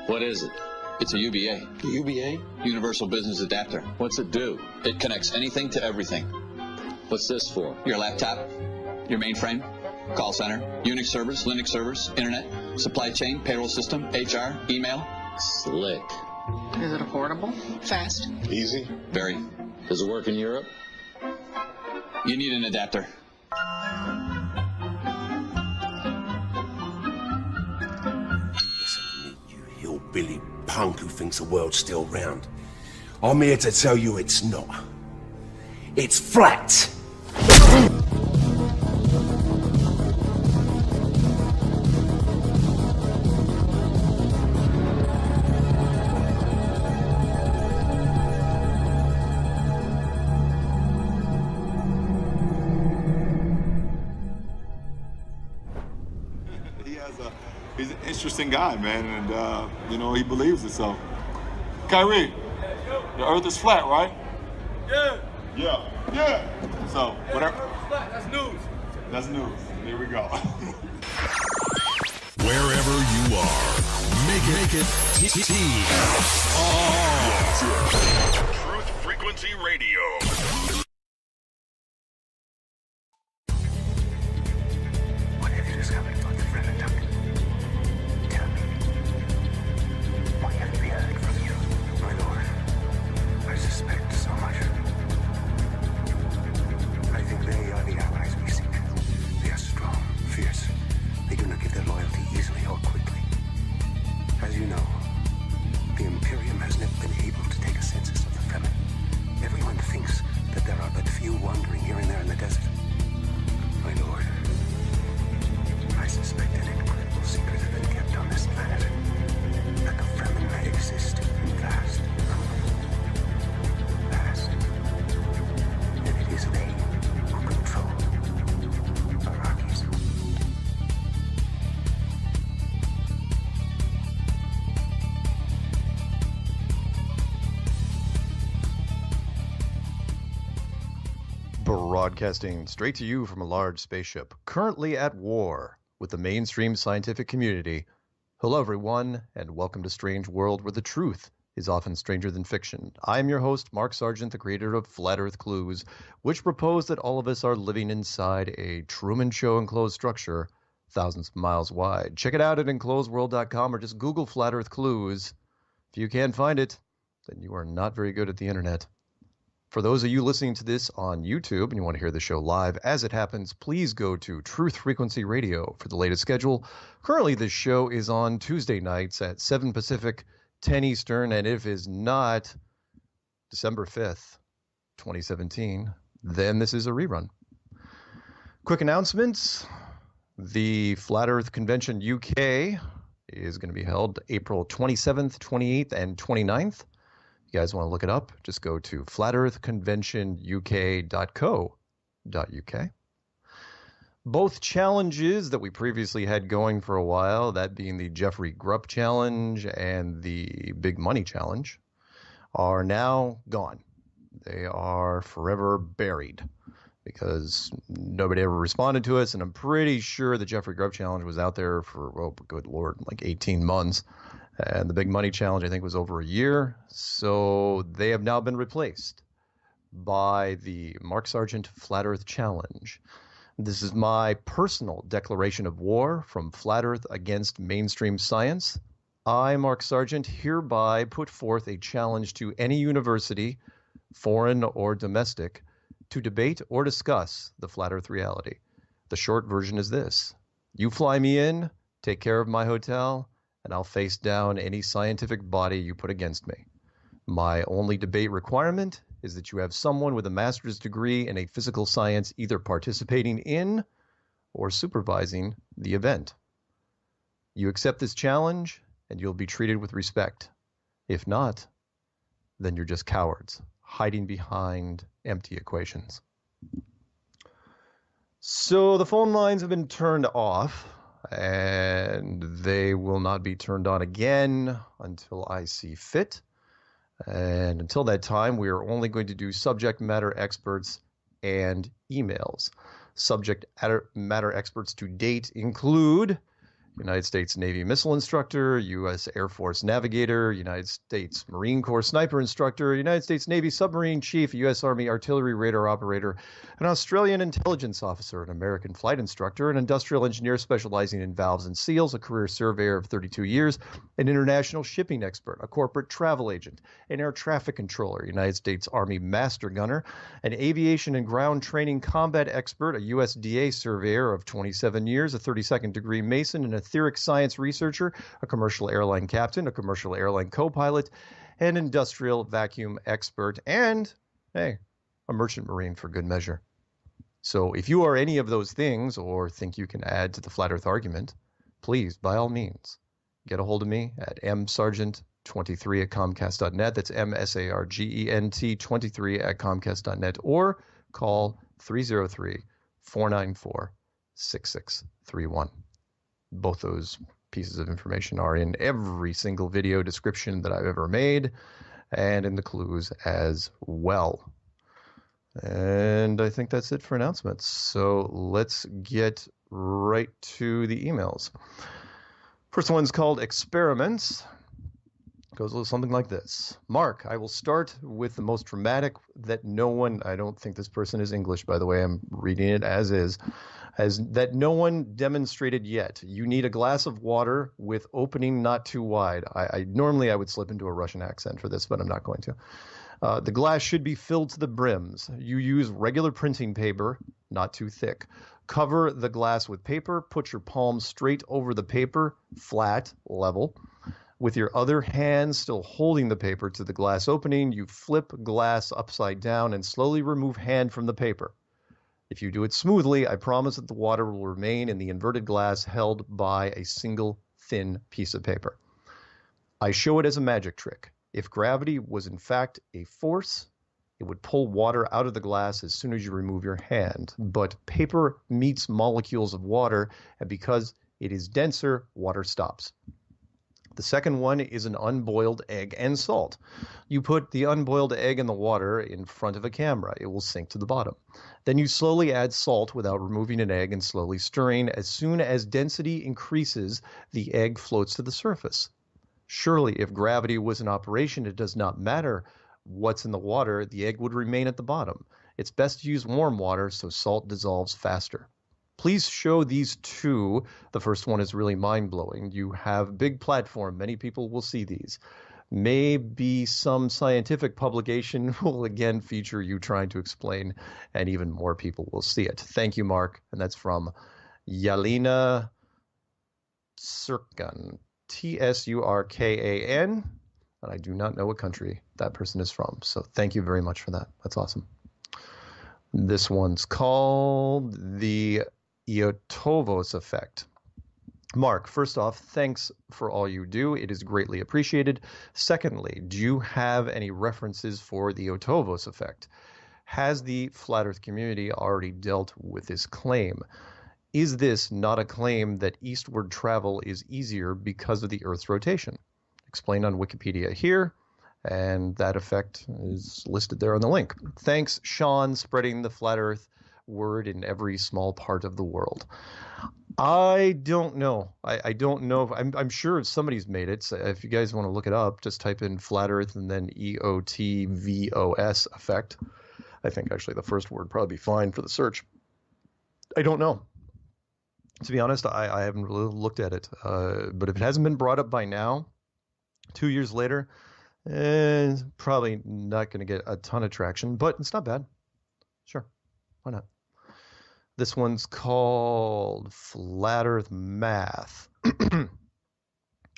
What is it? It's a UBA. UBA? Universal Business Adapter. What's it do? It connects anything to everything. What's this for? Your laptop, your mainframe, call center, Unix servers, Linux servers, internet, supply chain, payroll system, HR, email. Slick. Is it affordable? Fast? Easy? Very. Does it work in Europe? You need an adapter. Listen to me, you hillbilly punk who thinks the world's still round. I'm here to tell you it's not. It's flat! He's an interesting guy, man, and, he believes it, so. Kyrie, the earth is flat, right? Yeah. Yeah. Yeah. So, whatever. Flat. That's news. That's news. Here we go. Wherever you are, make it Truth Frequency Radio. What have you discovered about the friend attack? Tell me. What have we heard from you? My lord, I suspect so much. I think they are the allies we seek. They are strong, fierce. They do not give their loyalty easily or quickly. As you know, the Imperium has never been able to take a census of the Fremen. Everyone thinks that there are but few wandering here and there in the desert. My lord, I suspect an incredible secret has been kept on this planet. That the Fremen may exist in vast numbers. Vast. And it is they who control Arrakis. Broadcasting straight to you from a large spaceship, currently at war with the mainstream scientific community. Hello, everyone, and welcome to Strange World, where the truth is often stranger than fiction. I am your host, Mark Sargent, the creator of Flat Earth Clues, which propose that all of us are living inside a Truman Show enclosed structure thousands of miles wide. Check it out at enclosedworld.com or just Google Flat Earth Clues. If you can't find it, then you are not very good at the internet. For those of you listening to this on YouTube and you want to hear the show live as it happens, please go to Truth Frequency Radio for the latest schedule. Currently, this show is on Tuesday nights at 7 Pacific, 10 Eastern, and if it is not December 5th, 2017, then this is a rerun. Quick announcements. The Flat Earth Convention UK is going to be held April 27th, 28th, and 29th. You guys want to look it up, just go to flatearthconventionuk.co.uk. Both challenges that we previously had going for a while, that being the Jeffrey Grupp Challenge and the Big Money Challenge, are now gone. They are forever buried because nobody ever responded to us, and I'm pretty sure the Jeffrey Grupp Challenge was out there for, oh, good Lord, like 18 months. And the Big Money Challenge, I think, was over a year. So they have now been replaced by the Mark Sargent Flat Earth Challenge. This is my personal declaration of war from Flat Earth against mainstream science. I, Mark Sargent, hereby put forth a challenge to any university, foreign or domestic, to debate or discuss the Flat Earth reality. The short version is this. You fly me in, take care of my hotel, and I'll face down any scientific body you put against me. My only debate requirement is that you have someone with a master's degree in a physical science either participating in or supervising the event. You accept this challenge, and you'll be treated with respect. If not, then you're just cowards, hiding behind empty equations. So the phone lines have been turned off, and they will not be turned on again until I see fit. And until that time, we are only going to do subject matter experts and emails. Subject matter experts to date include United States Navy missile instructor, U.S. Air Force navigator, United States Marine Corps sniper instructor, United States Navy submarine chief, U.S. Army artillery radar operator, an Australian intelligence officer, an American flight instructor, an industrial engineer specializing in valves and seals, a career surveyor of 32 years, an international shipping expert, a corporate travel agent, an air traffic controller, United States Army master gunner, an aviation and ground training combat expert, a USDA surveyor of 27 years, a 32nd degree Mason, an etheric science researcher, a commercial airline captain, a commercial airline co-pilot, an industrial vacuum expert, and, hey, a merchant marine for good measure. So if you are any of those things or think you can add to the flat earth argument, please, by all means, get a hold of me at msargent23@comcast.net. That's msargent23@comcast.net, or call 303-494-6631. Both those pieces of information are in every single video description that I've ever made, and in the clues as well. And I think that's it for announcements. So let's get right to the emails. First one's called Experiments. It goes a little something like this. Mark, I will start with the most dramatic that no one, I don't think this person is English, by the way, I'm reading it as is, that no one demonstrated yet. You need a glass of water with opening not too wide. Normally I would slip into a Russian accent for this, but I'm not going to. The glass should be filled to the brims. You use regular printing paper, not too thick. Cover the glass with paper. Put your palm straight over the paper, flat, level. With your other hand still holding the paper to the glass opening, you flip glass upside down and slowly remove hand from the paper. If you do it smoothly, I promise that the water will remain in the inverted glass held by a single thin piece of paper. I show it as a magic trick. If gravity was in fact a force, it would pull water out of the glass as soon as you remove your hand. But paper meets molecules of water, and because it is denser, water stops. The second one is an unboiled egg and salt. You put the unboiled egg in the water in front of a camera. It will sink to the bottom. Then you slowly add salt without removing an egg and slowly stirring. As soon as density increases, the egg floats to the surface. Surely, if gravity was in operation, it does not matter what's in the water, the egg would remain at the bottom. It's best to use warm water so salt dissolves faster. Please show these two. The first one is really mind-blowing. You have big platform. Many people will see these. Maybe some scientific publication will again feature you trying to explain, and even more people will see it. Thank you, Mark. And that's from Yelena Tsurkan. Tsurkan, and I do not know what country that person is from. So thank you very much for that. That's awesome. This one's called the Iotovos effect. Mark, first off, thanks for all you do. It is greatly appreciated. Secondly, do you have any references for the Iotovos effect? Has the flat earth community already dealt with this claim? Is this not a claim that eastward travel is easier because of the Earth's rotation? Explained on Wikipedia here, and that effect is listed there on the link. Thanks, Sean, spreading the flat Earth word in every small part of the world. I don't know. I don't know. I'm sure somebody's made it. So if you guys want to look it up, just type in flat Earth and then EOTVOS effect. I think actually the first word probably be fine for the search. I don't know. To be honest, I haven't really looked at it. But if it hasn't been brought up by now, 2 years later, it's probably not going to get a ton of traction, but it's not bad. Sure. Why not? This one's called Flat Earth Math.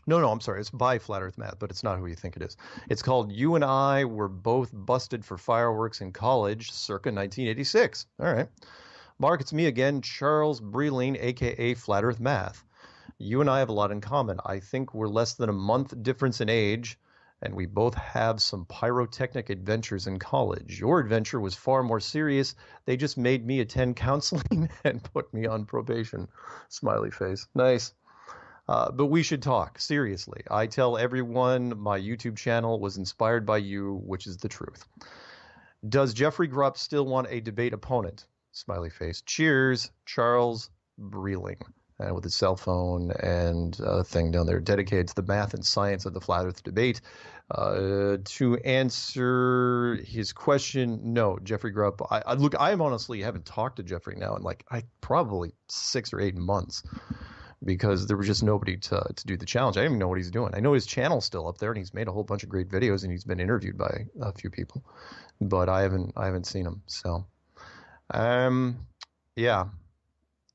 No, I'm sorry. It's by Flat Earth Math, but it's not who you think it is. It's called You and I Were Both Busted for Fireworks in College, circa 1986. All right. Mark, it's me again, Charles Breeling, a.k.a. Flat Earth Math. You and I have a lot in common. I think we're less than a month difference in age, and we both have some pyrotechnic adventures in college. Your adventure was far more serious. They just made me attend counseling and put me on probation. Smiley face. Nice. But we should talk, seriously. I tell everyone my YouTube channel was inspired by you, which is the truth. Does Jeffrey Grupp still want a debate opponent? Smiley face. Cheers, Charles Breeling. with his cell phone and a thing down there dedicated to the math and science of the flat Earth debate. To answer his question, no, Jeffrey Grubb. I honestly haven't talked to Jeffrey now in probably 6 or 8 months because there was just nobody to do the challenge. I don't even know what he's doing. I know his channel's still up there and he's made a whole bunch of great videos and he's been interviewed by a few people, but I haven't seen him. So, yeah.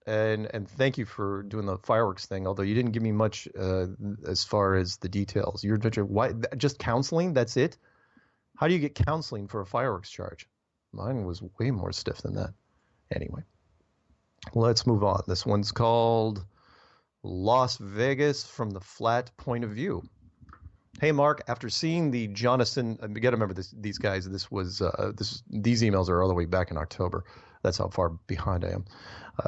And thank you for doing the fireworks thing, although you didn't give me much as far as the details. You're just counseling? That's it? How do you get counseling for a fireworks charge? Mine was way more stiff than that. Anyway, let's move on. This one's called Las Vegas from the Flat Point of View. Hey, Mark, after seeing the Jonathan, you got to remember these guys, these emails are all the way back in October. That's how far behind I am.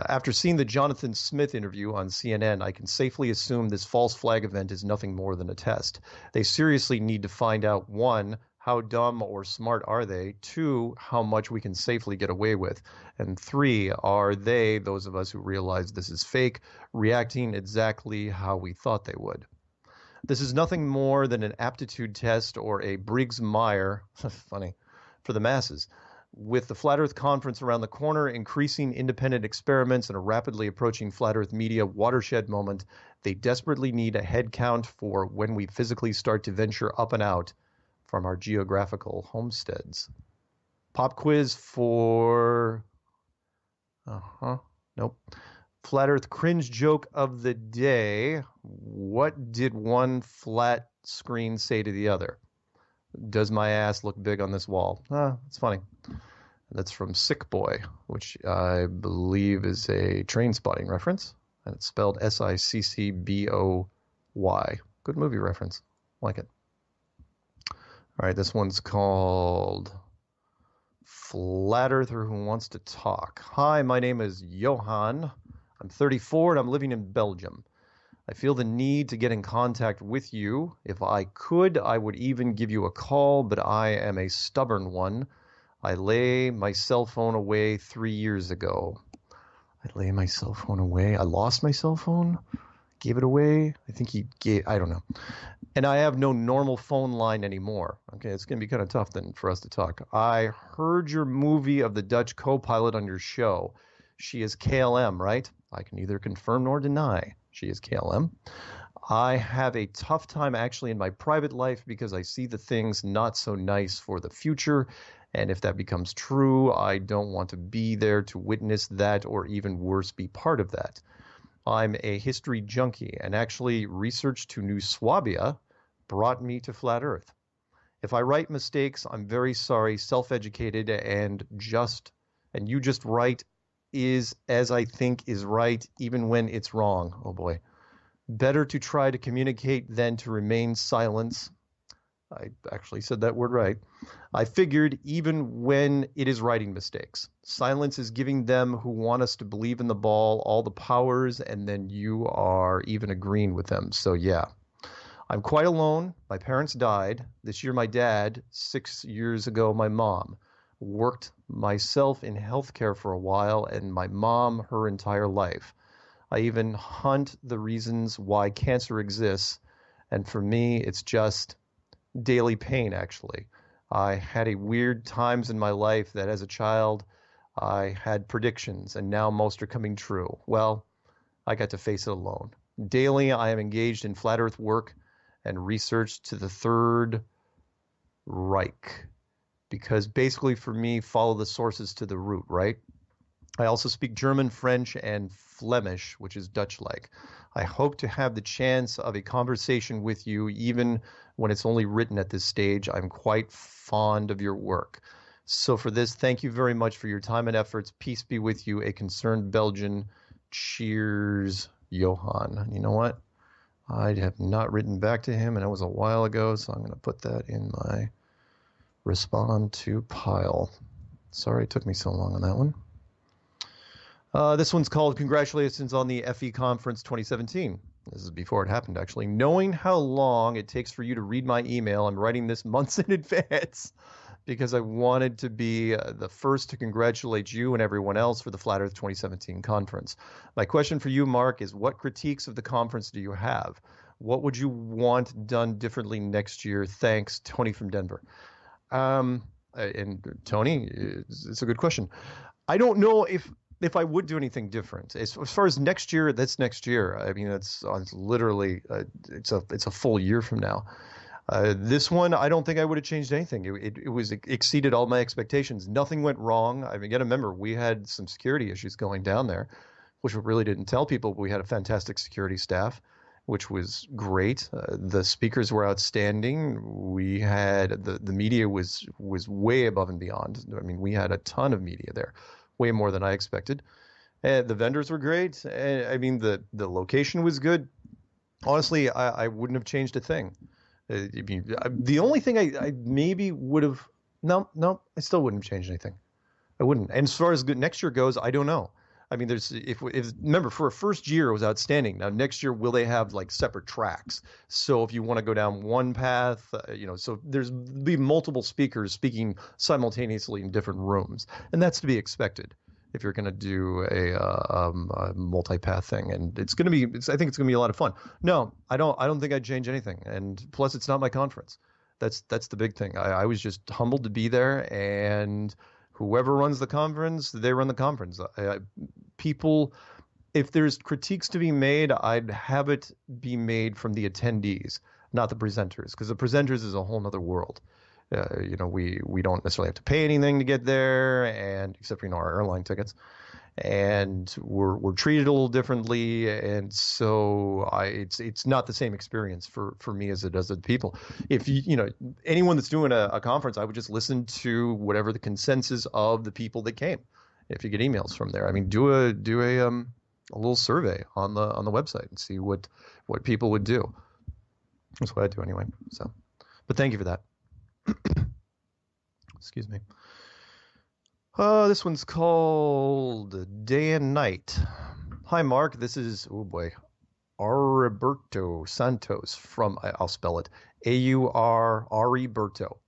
After seeing the Jonathan Smith interview on CNN, I can safely assume this false flag event is nothing more than a test. They seriously need to find out, 1, how dumb or smart are they? 2, how much we can safely get away with? And 3, are they, those of us who realize this is fake, reacting exactly how we thought they would? This is nothing more than an aptitude test or a Briggs-Meyer, funny, for the masses. With the Flat Earth Conference around the corner, increasing independent experiments, and a rapidly approaching Flat Earth media watershed moment, they desperately need a head count for when we physically start to venture up and out from our geographical homesteads. Pop quiz for... Nope. Flat Earth cringe joke of the day. What did one flat screen say to the other? Does my ass look big on this wall? It's funny. That's from Sick Boy, which I believe is a Train Spotting reference. And it's spelled Siccboy. Good movie reference. Like it. All right, this one's called Flat Earther Who Wants to Talk. Hi, my name is Johan. I'm 34 and I'm living in Belgium. I feel the need to get in contact with you. If I could, I would even give you a call, but I am a stubborn one. I lay my cell phone away 3 years ago. I lay my cell phone away. I lost my cell phone? Gave it away? I don't know. And I have no normal phone line anymore. Okay, it's going to be kind of tough then for us to talk. I heard your movie of the Dutch co-pilot on your show. She is KLM, right? I can neither confirm nor deny. She is KLM. I have a tough time actually in my private life because I see the things not so nice for the future. And if that becomes true, I don't want to be there to witness that or even worse, be part of that. I'm a history junkie and actually research to New Swabia brought me to Flat Earth. If I write mistakes, I'm very sorry, self-educated and you just write is as I think is right, even when it's wrong. Oh boy. Better to try to communicate than to remain silent. I actually said that word right. I figured even when it is writing mistakes, silence is giving them who want us to believe in the ball all the powers, and then you are even agreeing with them. So yeah, I'm quite alone. My parents died. This year my dad, 6 years ago my mom. Worked myself in healthcare for a while, and my mom her entire life. I even hunt the reasons why cancer exists, and for me, it's just daily pain, actually. I had a weird times in my life that as a child, I had predictions, and now most are coming true. Well, I got to face it alone. Daily, I am engaged in flat earth work and research to the Third Reich. Because basically for me, follow the sources to the root, right? I also speak German, French, and Flemish, which is Dutch-like. I hope to have the chance of a conversation with you, even when it's only written at this stage. I'm quite fond of your work. So for this, thank you very much for your time and efforts. Peace be with you, a concerned Belgian. Cheers, Johan. You know what? I have not written back to him, and it was a while ago, so I'm going to put that in my respond to pile. Sorry it took me so long on that one. This one's called Congratulations on the FE Conference 2017. This is before it happened, actually. Knowing how long it takes for you to read my email, I'm writing this months in advance. because I wanted to be the first to congratulate you and everyone else for the Flat Earth 2017 conference. My question for you, Mark, is what critiques of the conference do you have? What would you want done differently next year? Thanks, Tony from Denver. And Tony, it's a good question. I don't know if I would do anything different. As far as next year, that's next year. I mean, it's literally it's a full year from now. This one, I don't think I would have changed anything. It was exceeded all my expectations. Nothing went wrong. I mean, you got to remember, we had some security issues going down there, which we really didn't tell people. But we had a fantastic security staff, which was great. The speakers were outstanding. We had the media was way above and beyond. I mean, we had a ton of media there, way more than I expected. And the vendors were great. And, I mean, the location was good. Honestly, I wouldn't have changed a thing. I mean, the only thing I maybe would have no, I still wouldn't have changed anything. I wouldn't. And as far as next year goes, I don't know. I mean, there's if remember, for a first year it was outstanding. Now next year, will they have like separate tracks? So if you want to go down one path, so there's be multiple speakers speaking simultaneously in different rooms, and that's to be expected if you're going to do a multi-path thing. And it's going to be, I think it's going to be a lot of fun. No, I don't think I'd change anything. And plus, it's not my conference. That's the big thing. I was just humbled to be there, and whoever runs the conference, they run the conference. People, if there's critiques to be made, I'd have it be made from the attendees, not the presenters, because the presenters is a whole nother world. We don't necessarily have to pay anything to get there, and except for our airline tickets, and we're treated a little differently, and so it's not the same experience for me as it does with people. If anyone that's doing a conference, I would just listen to whatever the consensus of the people that came. If you get emails from there, I mean, do a little survey on the website and see what people would do. That's what I do anyway. So, but thank you for that. Excuse me. This one's called Day and Night. Hi, Mark. This is, oh boy, Ariberto Santos from, I'll spell it, Ariberto.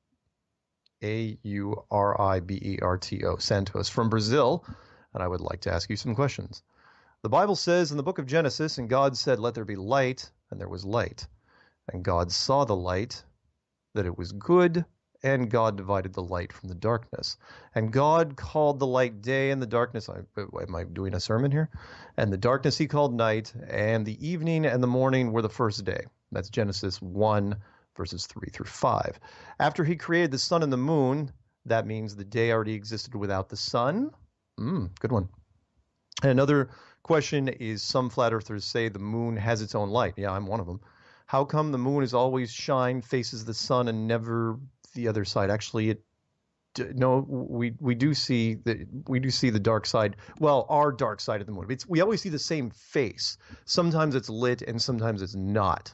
Ariberto Santos from Brazil. And I would like to ask you some questions. The Bible says in the book of Genesis, and God said, "Let there be light," and there was light. And God saw the light, that it was good, and God divided the light from the darkness. And God called the light day, and the darkness, am I doing a sermon here? And the darkness he called night, and the evening and the morning were the first day. That's Genesis 1, verses 3 through 5. After he created the sun and the moon, that means the day already existed without the sun. Good one. And another question is, some flat earthers say the moon has its own light. Yeah, I'm one of them. How come the moon is always shine, faces the sun, and never the other side? Actually, we do see the dark side. Well, our dark side of the moon. We always see the same face. Sometimes it's lit, and sometimes it's not.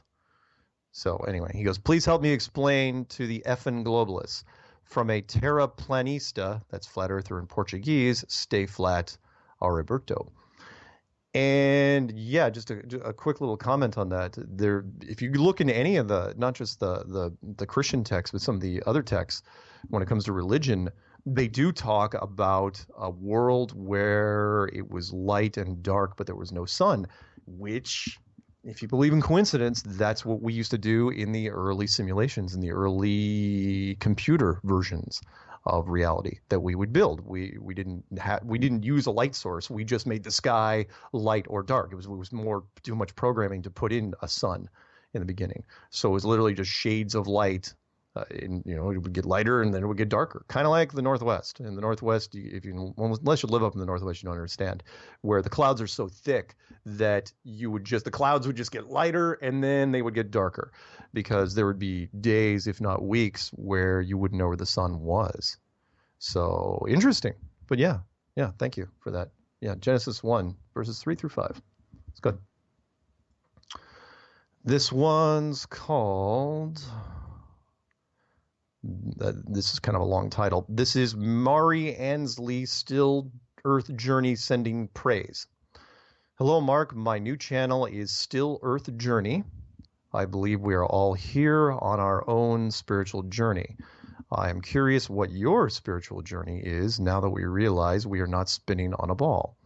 So anyway, he goes, please help me explain to the effing globalists. From a terraplanista, that's flat earther in Portuguese, stay flat, Ariberto. And yeah, just a quick little comment on that. There, if you look into any of not just the Christian texts, but some of the other texts, when it comes to religion, they do talk about a world where it was light and dark, but there was no sun, which, if you believe in coincidence, that's what we used to do in the early simulations, in the early computer versions of reality that we would build. We didn't use a light source. We just made the sky light or dark. It was more too much programming to put in a sun in the beginning. So it was literally just shades of light. It would get lighter and then it would get darker. Kind of like the Northwest. In the Northwest, unless you live up in the Northwest, you don't understand, where the clouds are so thick that the clouds would just get lighter and then they would get darker, because there would be days, if not weeks, where you wouldn't know where the sun was. So interesting. But yeah, thank you for that. Yeah, Genesis 1, verses 3 through 5. It's good. This one's called... this is kind of a long title. This is Mari Ansley, Still Earth Journey, sending praise. Hello, Mark. My new channel is Still Earth Journey. I believe we are all here on our own spiritual journey. I am curious what your spiritual journey is now that we realize we are not spinning on a ball.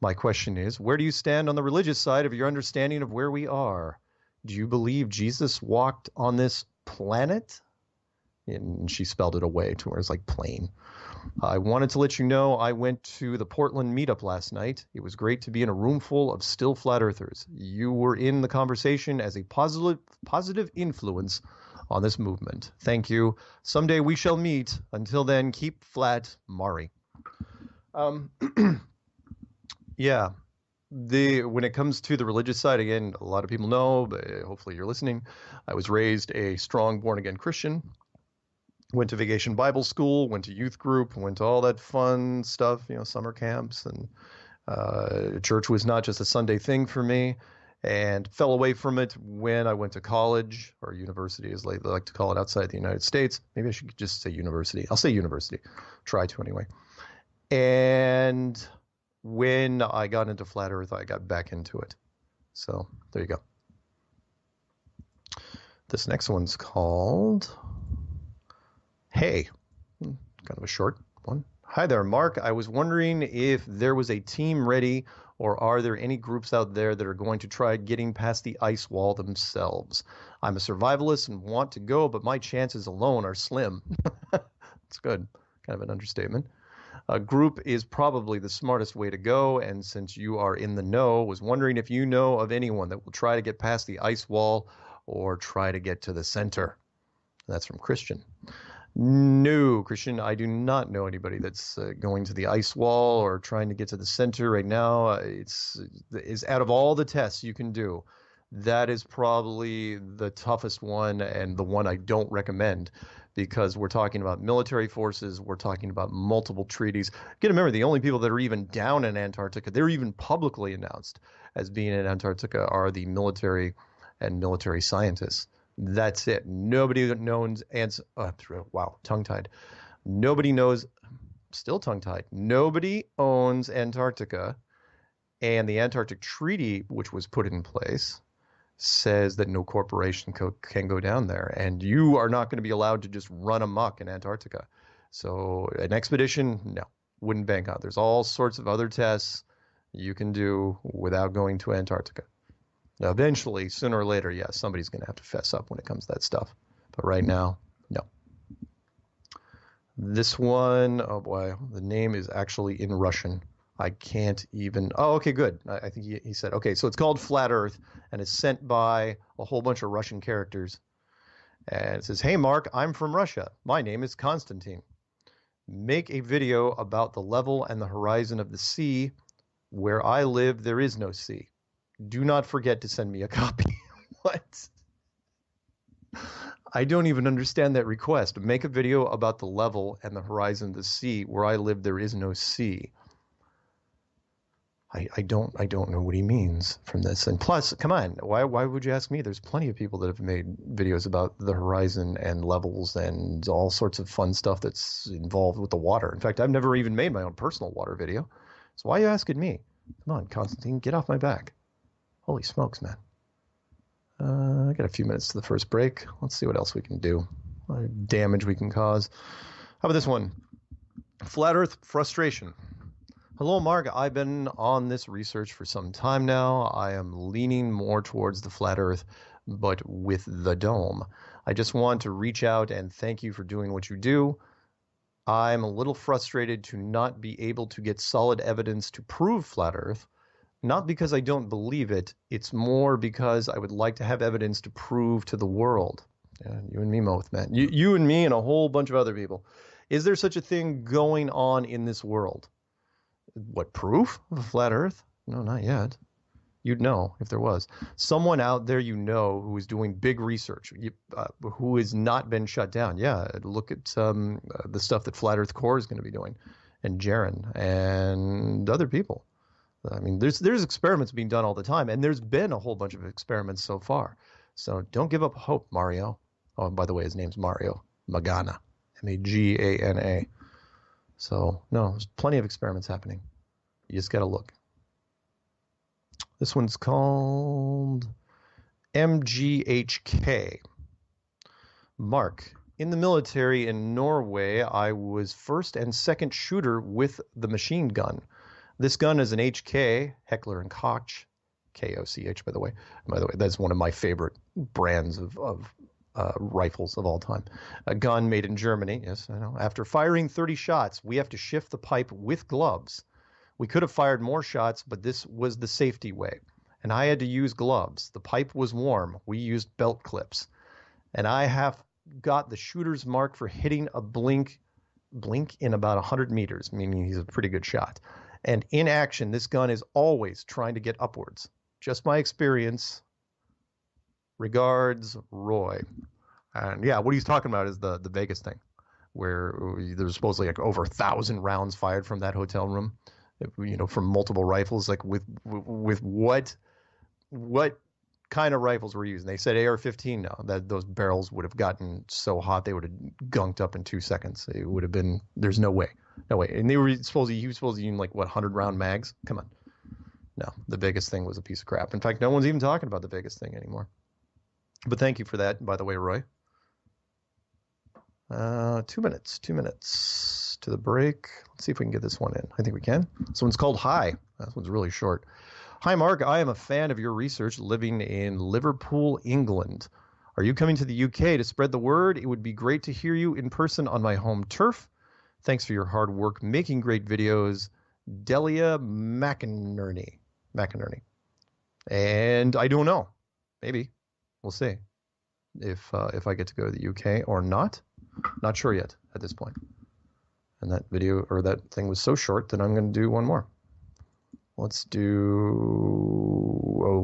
My question is, where do you stand on the religious side of your understanding of where we are? Do you believe Jesus walked on this planet? And she spelled it away to where it's like plain. I wanted to let you know I went to the Portland meetup last night. It was great to be in a room full of still flat earthers. You were in the conversation as a positive influence on this movement. Thank you. Someday we shall meet. Until then, keep flat, Mari. Yeah. When it comes to the religious side, again, a lot of people know, but hopefully you're listening. I was raised a strong born-again Christian. Went to Vacation Bible School, went to youth group, went to all that fun stuff, summer camps, and church was not just a Sunday thing for me, and fell away from it when I went to college, or university as they like to call it outside the United States. Maybe I should just say university. I'll say university. Try to anyway. And when I got into flat earth, I got back into it. So there you go. This next one's called Hey, kind of a short one. Hi there, Mark. I was wondering if there was a team ready, or are there any groups out there that are going to try getting past the ice wall themselves? I'm a survivalist and want to go, but my chances alone are slim. That's good. Kind of an understatement. A group is probably the smartest way to go, and since you are in the know, was wondering if you know of anyone that will try to get past the ice wall or try to get to the center. That's from Christian. No, Christian, I do not know anybody that's going to the ice wall or trying to get to the center right now. It's out of all the tests you can do, that is probably the toughest one and the one I don't recommend, because we're talking about military forces, we're talking about multiple treaties. You got to remember, the only people that are even down in Antarctica, they're even publicly announced as being in Antarctica, are the military and military scientists. That's it. Nobody knows, wow, tongue-tied. Nobody knows, still tongue-tied. Nobody owns Antarctica, and the Antarctic Treaty, which was put in place, says that no corporation can go down there, and you are not going to be allowed to just run amok in Antarctica. So an expedition, no, wouldn't bank on. There's all sorts of other tests you can do without going to Antarctica. Now, eventually, sooner or later, yes, somebody's going to have to fess up when it comes to that stuff. But right now, no. This one, oh boy, the name is actually in Russian. I can't even, oh, okay, good. I think he said, okay, so it's called Flat Earth, and it's sent by a whole bunch of Russian characters. And it says, hey, Mark, I'm from Russia. My name is Konstantin. Make a video about the level and the horizon of the sea. Where I live, there is no sea. Do not forget to send me a copy. What? I don't even understand that request. Make a video about the level and the horizon of the sea. Where I live, there is no sea. I don't know what he means from this. And plus, come on, why would you ask me? There's plenty of people that have made videos about the horizon and levels and all sorts of fun stuff that's involved with the water. In fact, I've never even made my own personal water video. So why are you asking me? Come on, Constantine, get off my back. Holy smokes, man. I got a few minutes to the first break. Let's see what else we can do. What damage we can cause. How about this one? Flat Earth frustration. Hello, Mark. I've been on this research for some time now. I am leaning more towards the flat Earth, but with the dome. I just want to reach out and thank you for doing what you do. I'm a little frustrated to not be able to get solid evidence to prove flat Earth. Not because I don't believe it, it's more because I would like to have evidence to prove to the world. Yeah, you and me both, man. You and me and a whole bunch of other people. Is there such a thing going on in this world? What, proof of a flat Earth? No, not yet. You'd know if there was. Someone out there you know who is doing big research, who has not been shut down. Yeah, look at the stuff that Flat Earth Core is going to be doing, and Jaron, and other people. I mean, there's experiments being done all the time, and there's been a whole bunch of experiments so far. So don't give up hope, Mario. Oh, by the way, his name's Mario Magana, Magana. So no, there's plenty of experiments happening. You just got to look. This one's called MGHK. Mark, in the military in Norway, I was first and second shooter with the machine gun. This gun is an HK, Heckler and Koch, Koch, by the way. By the way, that's one of my favorite brands of rifles of all time. A gun made in Germany, yes, I know. After firing 30 shots, we have to shift the pipe with gloves. We could have fired more shots, but this was the safety way. And I had to use gloves. The pipe was warm. We used belt clips. And I have got the shooter's mark for hitting a blink in about 100 meters, meaning he's a pretty good shot. And in action, this gun is always trying to get upwards. Just my experience. Regards, Roy. And yeah, what he's talking about is the Vegas thing, where there's supposedly like over 1,000 rounds fired from that hotel room, from multiple rifles. Like with what kind of rifles were using? They said AR-15 now. That those barrels would have gotten so hot they would have gunked up in 2 seconds. It would have been. There's no way. And he was supposed to use 100 round mags. Come on. No, the Vegas thing was a piece of crap. In fact, no one's even talking about the Vegas thing anymore. But thank you for that, by the way, Roy. 2 minutes to the break. Let's see if we can get this one in. I think we can. This one's called Hi. This one's really short. Hi, Mark. I am a fan of your research living in Liverpool, England. Are you coming to the UK to spread the word? It would be great to hear you in person on my home turf. Thanks for your hard work making great videos. Delia McInerney. And I don't know. Maybe. We'll see if I get to go to the UK or not. Not sure yet at this point. And that video or that thing was so short that I'm going to do one more. We'll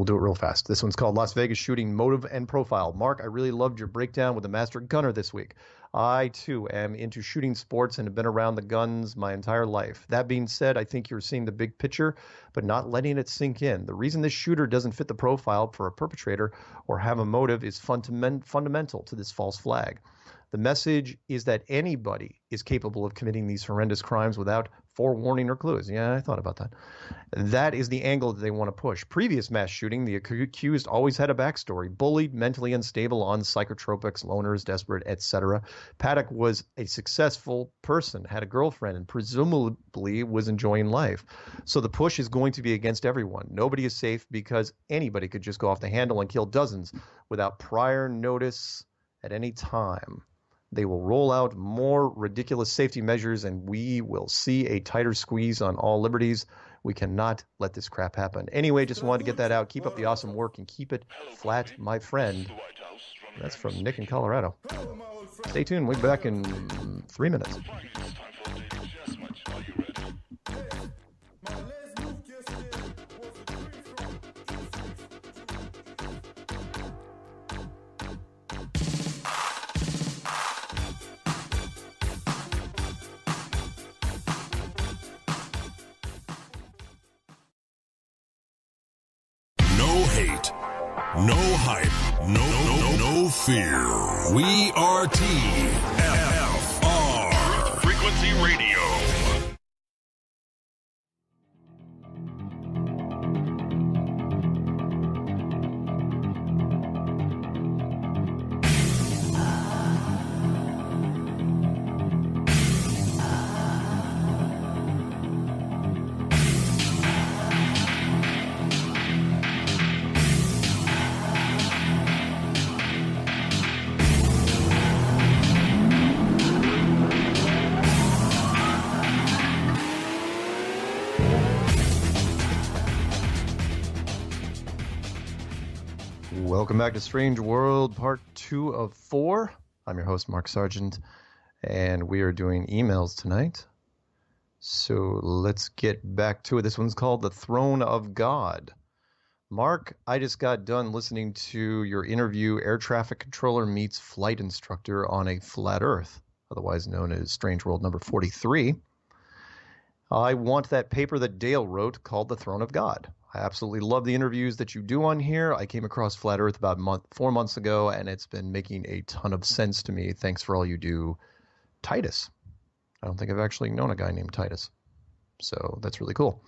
do it real fast. This one's called Las Vegas Shooting Motive and Profile. Mark, I really loved your breakdown with the Master Gunner this week. I, too, am into shooting sports and have been around the guns my entire life. That being said, I think you're seeing the big picture, but not letting it sink in. The reason this shooter doesn't fit the profile for a perpetrator or have a motive is fundamental to this false flag. The message is that anybody is capable of committing these horrendous crimes without forewarning or clues. Yeah, I thought about that. That is the angle that they want to push. Previous mass shooting, the accused always had a backstory. Bullied, mentally unstable, on psychotropics, loners, desperate, etc. Paddock was a successful person, had a girlfriend, and presumably was enjoying life. So the push is going to be against everyone. Nobody is safe because anybody could just go off the handle and kill dozens without prior notice at any time. They will roll out more ridiculous safety measures, and we will see a tighter squeeze on all liberties. We cannot let this crap happen. Anyway, just wanted to get that out. Keep up the awesome work and keep it flat, my friend. That's from Nick in Colorado. Stay tuned. We'll be back in 3 minutes. No hype, no fear. We are TFR. Frequency Radio. Welcome back to Strange World, part 2 of 4. I'm your host, Mark Sargent, and we are doing emails tonight. So let's get back to it. This one's called The Throne of God. Mark, I just got done listening to your interview, Air Traffic Controller Meets Flight Instructor on a Flat Earth, otherwise known as Strange World number 43. I want that paper that Dale wrote called The Throne of God. I absolutely love the interviews that you do on here. I came across Flat Earth about 4 months ago, and it's been making a ton of sense to me. Thanks for all you do, Titus. I don't think I've actually known a guy named Titus, so that's really cool.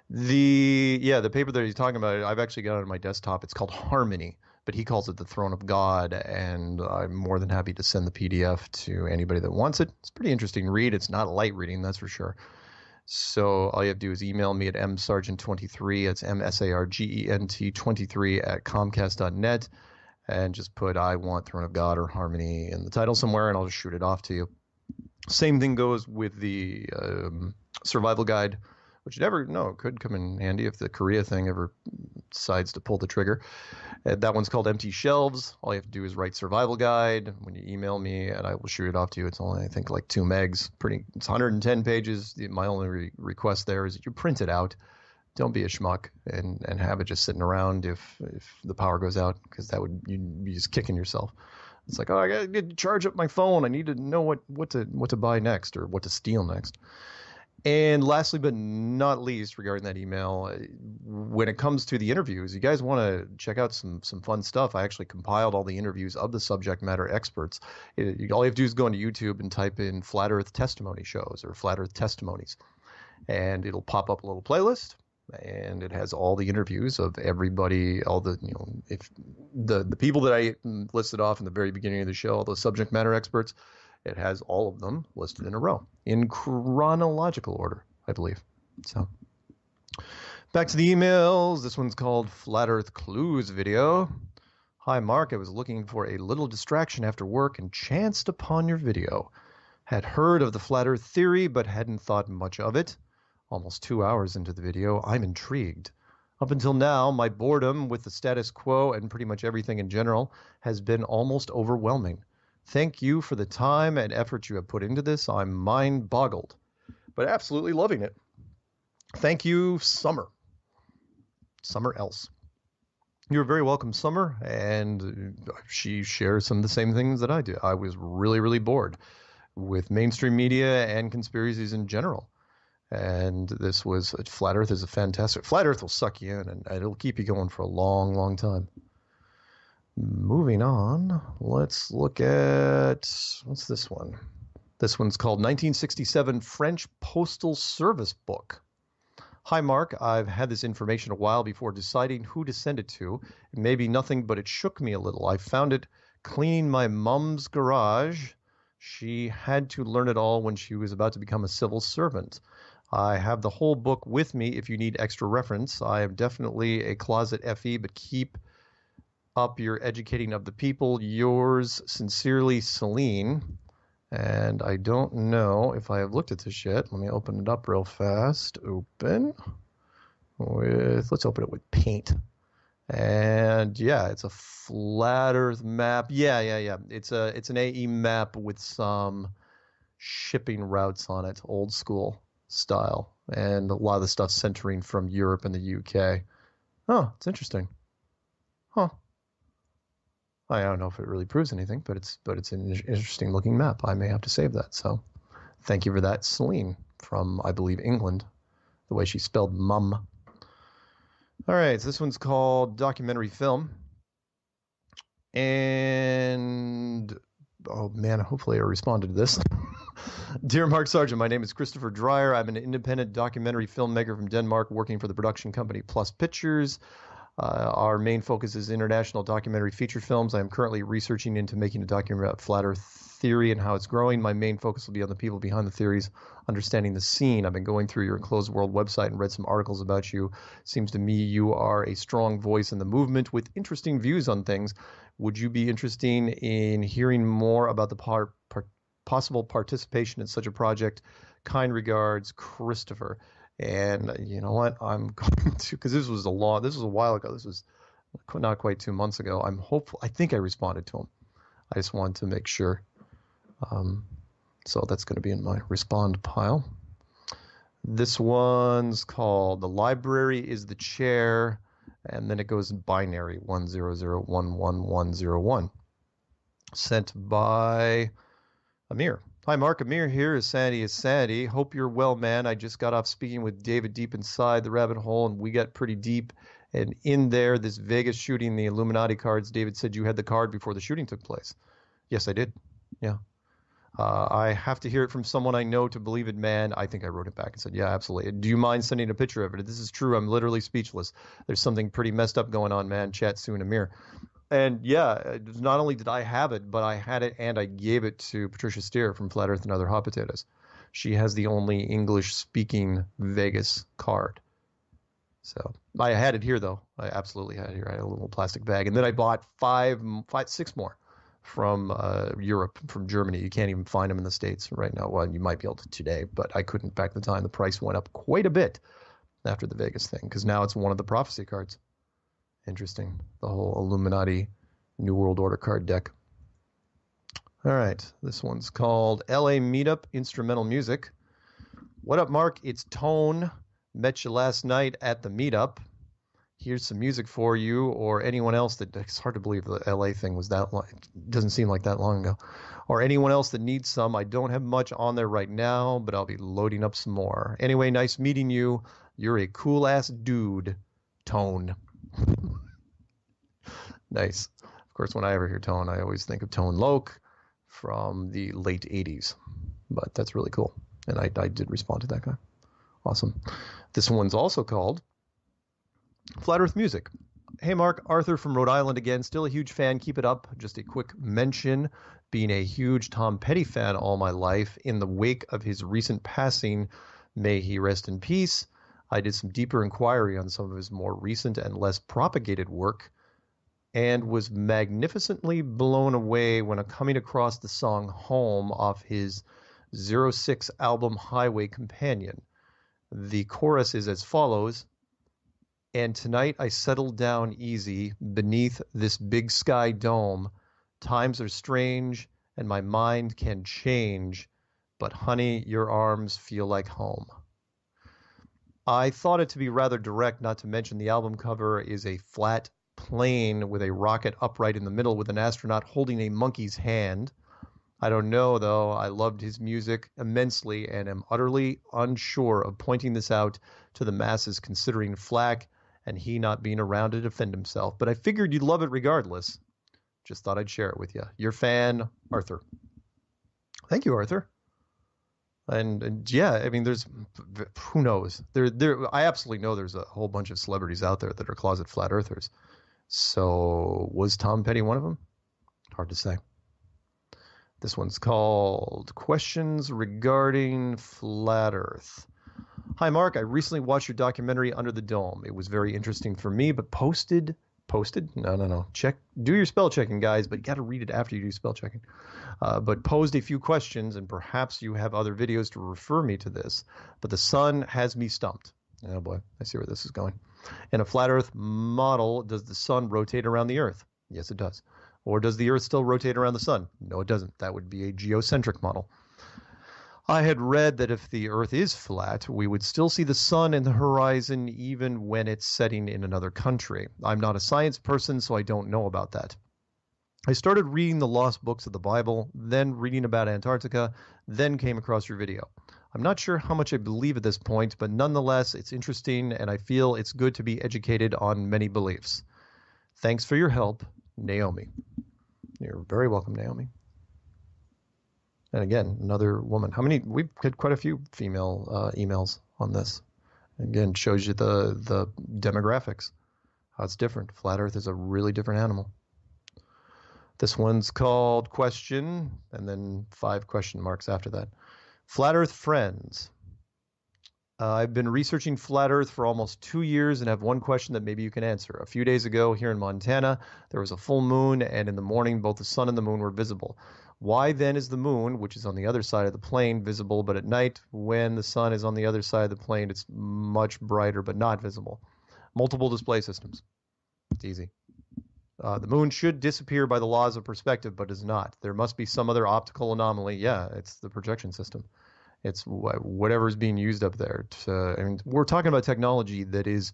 The paper that he's talking about, I've actually got it on my desktop. It's called Harmony, but he calls it the Throne of God, and I'm more than happy to send the PDF to anybody that wants it. It's a pretty interesting read. It's not light reading, that's for sure. So all you have to do is email me at msargent23, it's MSARGENT 23 at comcast.net, and just put I want Throne of God or Harmony in the title somewhere, and I'll just shoot it off to you. Same thing goes with the survival guide, which could come in handy if the Korea thing ever decides to pull the trigger. That one's called Empty Shelves. All you have to do is write survival guide when you email me, and I will shoot it off to you. It's only, I think, like 2 megs. It's 110 pages. My only request there is that you print it out. Don't be a schmuck and have it just sitting around if the power goes out, because you'd be just kicking yourself. It's like, oh, I got to charge up my phone. I need to know what to buy next or what to steal next. And lastly, but not least, regarding that email, when it comes to the interviews, you guys want to check out some fun stuff. I actually compiled all the interviews of the subject matter experts. All you have to do is go into YouTube and type in Flat Earth Testimony Shows or Flat Earth Testimonies, and it'll pop up a little playlist. And it has all the interviews of everybody, all the, if the people that I listed off in the very beginning of the show, all the subject matter experts, it has all of them listed in a row in chronological order, I believe. So back to the emails. This one's called Flat Earth Clues video. Hi, Mark. I was looking for a little distraction after work and chanced upon your video. Had heard of the Flat Earth theory, but hadn't thought much of it. Almost 2 hours into the video, I'm intrigued. Up until now, my boredom with the status quo and pretty much everything in general has been almost overwhelming. Thank you for the time and effort you have put into this. I'm mind-boggled, but absolutely loving it. Thank you, Summer. Summer Else. You're very welcome, Summer, and she shares some of the same things that I do. I was really, really bored with mainstream media and conspiracies in general. And this was Flat Earth is a fantastic. Flat Earth will suck you in, and it'll keep you going for a long, long time. Moving on, let's look at what's this one? This one's called 1967 French Postal Service Book. Hi, Mark. I've had this information a while before deciding who to send it to. It may be nothing, but it shook me a little. I found it cleaning my mom's garage. She had to learn it all when she was about to become a civil servant. I have the whole book with me if you need extra reference. I am definitely a closet FE, but keep up your educating of the people. Yours sincerely, Celine. And I don't know if I have looked at this yet. Let me open it up real fast. Let's open it with paint. And yeah, it's a flat Earth map. Yeah. It's an AE map with some shipping routes on it, old school style, and a lot of the stuff centering from Europe and the UK. Oh, it's interesting. Huh. I don't know if it really proves anything, but it's an interesting looking map. I may have to save that. So thank you for that, Celine, from, I believe, England, the way she spelled mum. All right, so this one's called Documentary Film. And, oh man, hopefully I responded to this. Dear Mark Sargent, my name is Christopher Dreyer. I'm an independent documentary filmmaker from Denmark working for the production company Plus Pictures. Our main focus is international documentary feature films. I am currently researching into making a documentary about Flat Earth theory and how it's growing. My main focus will be on the people behind the theories, understanding the scene. I've been going through your Enclosed World website and read some articles about you. Seems to me you are a strong voice in the movement with interesting views on things. Would you be interested in hearing more about the possible participation in such a project? Kind regards, Christopher. And you know what? I'm going to, because this was a while ago. This was not quite 2 months ago. I'm hopeful. I think I responded to him. I just wanted to make sure. So that's going to be in my respond pile. This one's called The Library is the Chair, and then it goes in binary 1001101. Sent by Amir. Hi, Mark. Amir here. Is Sandy. Hope you're well, man. I just got off speaking with David deep inside the rabbit hole, and we got pretty deep. And in there, this Vegas shooting, the Illuminati cards, David said you had the card before the shooting took place. Yes, I did. Yeah. I have to hear it from someone I know to believe it, man. I think I wrote it back and said, yeah, absolutely. Do you mind sending a picture of it? This is true. I'm literally speechless. There's something pretty messed up going on, man. Chat soon, Amir. And yeah, not only did I have it, but I had it and I gave it to Patricia Steer from Flat Earth and Other Hot Potatoes. She has the only English-speaking Vegas card. So I had it here, though. I absolutely had it here. I had a little plastic bag. And then I bought six more from Europe, from Germany. You can't even find them in the States right now. Well, you might be able to today, but I couldn't back the time. The price went up quite a bit after the Vegas thing, because now it's one of the prophecy cards. Interesting. The whole Illuminati New World Order card deck. All right. This one's called LA Meetup Instrumental Music. What up, Mark? It's Tone. Met you last night at the meetup. Here's some music for you or anyone else that, it's hard to believe the LA thing was that long. It doesn't seem like that long ago. Or anyone else that needs some. I don't have much on there right now, but I'll be loading up some more. Anyway, nice meeting you. You're a cool ass dude, Tone. Nice. Of course, when I ever hear Tone, I always think of Tone Loc from the late 80s. But that's really cool. And I did respond to that guy. Awesome. This one's also called Flat Earth Music. Hey, Mark. Arthur from Rhode Island again. Still a huge fan. Keep it up. Just a quick mention. Being a huge Tom Petty fan all my life, in the wake of his recent passing, may he rest in peace, I did some deeper inquiry on some of his more recent and less propagated work, and was magnificently blown away when coming across the song Home off his 06 album Highway Companion. The chorus is as follows: "And tonight I settled down easy beneath this big sky dome. Times are strange and my mind can change, but honey, your arms feel like home." I thought it to be rather direct, not to mention the album cover is a flat plane with a rocket upright in the middle with an astronaut holding a monkey's hand. I don't know, though. I loved his music immensely and am utterly unsure of pointing this out to the masses, considering flack and he not being around to defend himself. But I figured you'd love it regardless. Just thought I'd share it with you. Your fan, Arthur. Thank you, Arthur. And yeah, I mean, there's, who knows? I absolutely know there's a whole bunch of celebrities out there that are closet flat earthers. So was Tom Petty one of them? Hard to say. This one's called Questions Regarding Flat Earth. Hi, Mark. I recently watched your documentary Under the Dome. It was very interesting for me, but posted? No. Do your spell checking, guys, but you got to read it after you do spell checking. But posed a few questions, and perhaps you have other videos to refer me to this. But the sun has me stumped. Oh boy, I see where this is going. In a flat Earth model, does the sun rotate around the Earth? Yes, it does. Or does the Earth still rotate around the sun? No, it doesn't. That would be a geocentric model. I had read that if the Earth is flat, we would still see the sun in the horizon even when it's setting in another country. I'm not a science person, so I don't know about that. I started reading the lost books of the Bible, then reading about Antarctica, then came across your video. I'm not sure how much I believe at this point, but nonetheless, it's interesting, and I feel it's good to be educated on many beliefs. Thanks for your help, Naomi. You're very welcome, Naomi. And again, another woman. We've had quite a few female emails on this. Again, shows you the demographics, how it's different. Flat Earth is a really different animal. This one's called Question, and then 5 question marks after that. Flat Earth Friends. I've been researching Flat Earth for almost 2 years and have one question that maybe you can answer. A few days ago here in Montana, there was a full moon, and in the morning, both the sun and the moon were visible. Why then is the moon, which is on the other side of the plane, visible, but at night, when the sun is on the other side of the plane, it's much brighter but not visible? Multiple display systems. It's easy. The moon should disappear by the laws of perspective, but does not. There must be some other optical anomaly. Yeah, it's the projection system. It's whatever's being used up there. We're talking about technology that is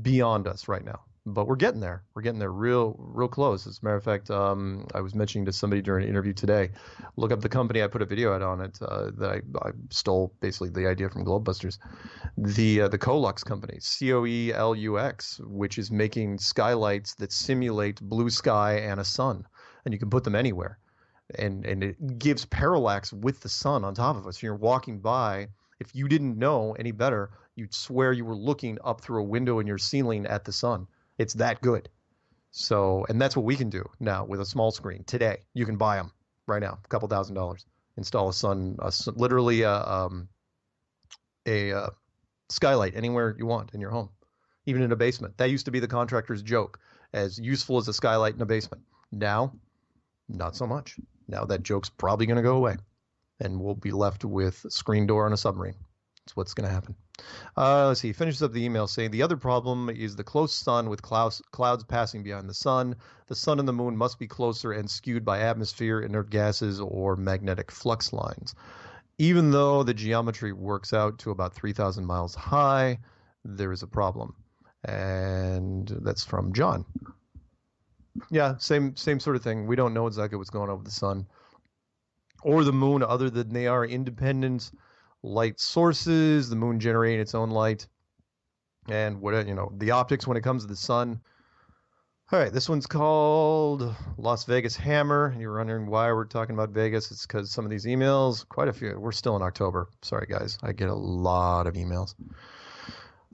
beyond us right now. But we're getting there. We're getting there real close. As a matter of fact, I was mentioning to somebody during an interview today, look up the company. I put a video out on it that I stole basically the idea from Globebusters. The Colux company, Coelux, which is making skylights that simulate blue sky and a sun. And you can put them anywhere. And it gives parallax with the sun on top of us. You're walking by. If you didn't know any better, you'd swear you were looking up through a window in your ceiling at the sun. It's that good. So, and that's what we can do now with a small screen today. You can buy them right now, a couple $1,000s. Install literally a skylight anywhere you want in your home, even in a basement. That used to be the contractor's joke, as useful as a skylight in a basement. Now, not so much. Now that joke's probably going to go away, and we'll be left with a screen door on a submarine. That's what's going to happen. Let's see. He finishes up the email saying the other problem is the close sun with clouds passing behind the sun. The sun and the moon must be closer and skewed by atmosphere, inert gases, or magnetic flux lines. Even though the geometry works out to about 3,000 miles high, there is a problem. And that's from John. Yeah, same sort of thing. We don't know exactly what's going on with the sun or the moon, other than they are independent light sources, the moon generating its own light, and the optics when it comes to the sun. All right, this one's called Las Vegas Hammer. And you're wondering why we're talking about Vegas. It's because some of these emails, quite a few, we're still in October. Sorry, guys. I get a lot of emails.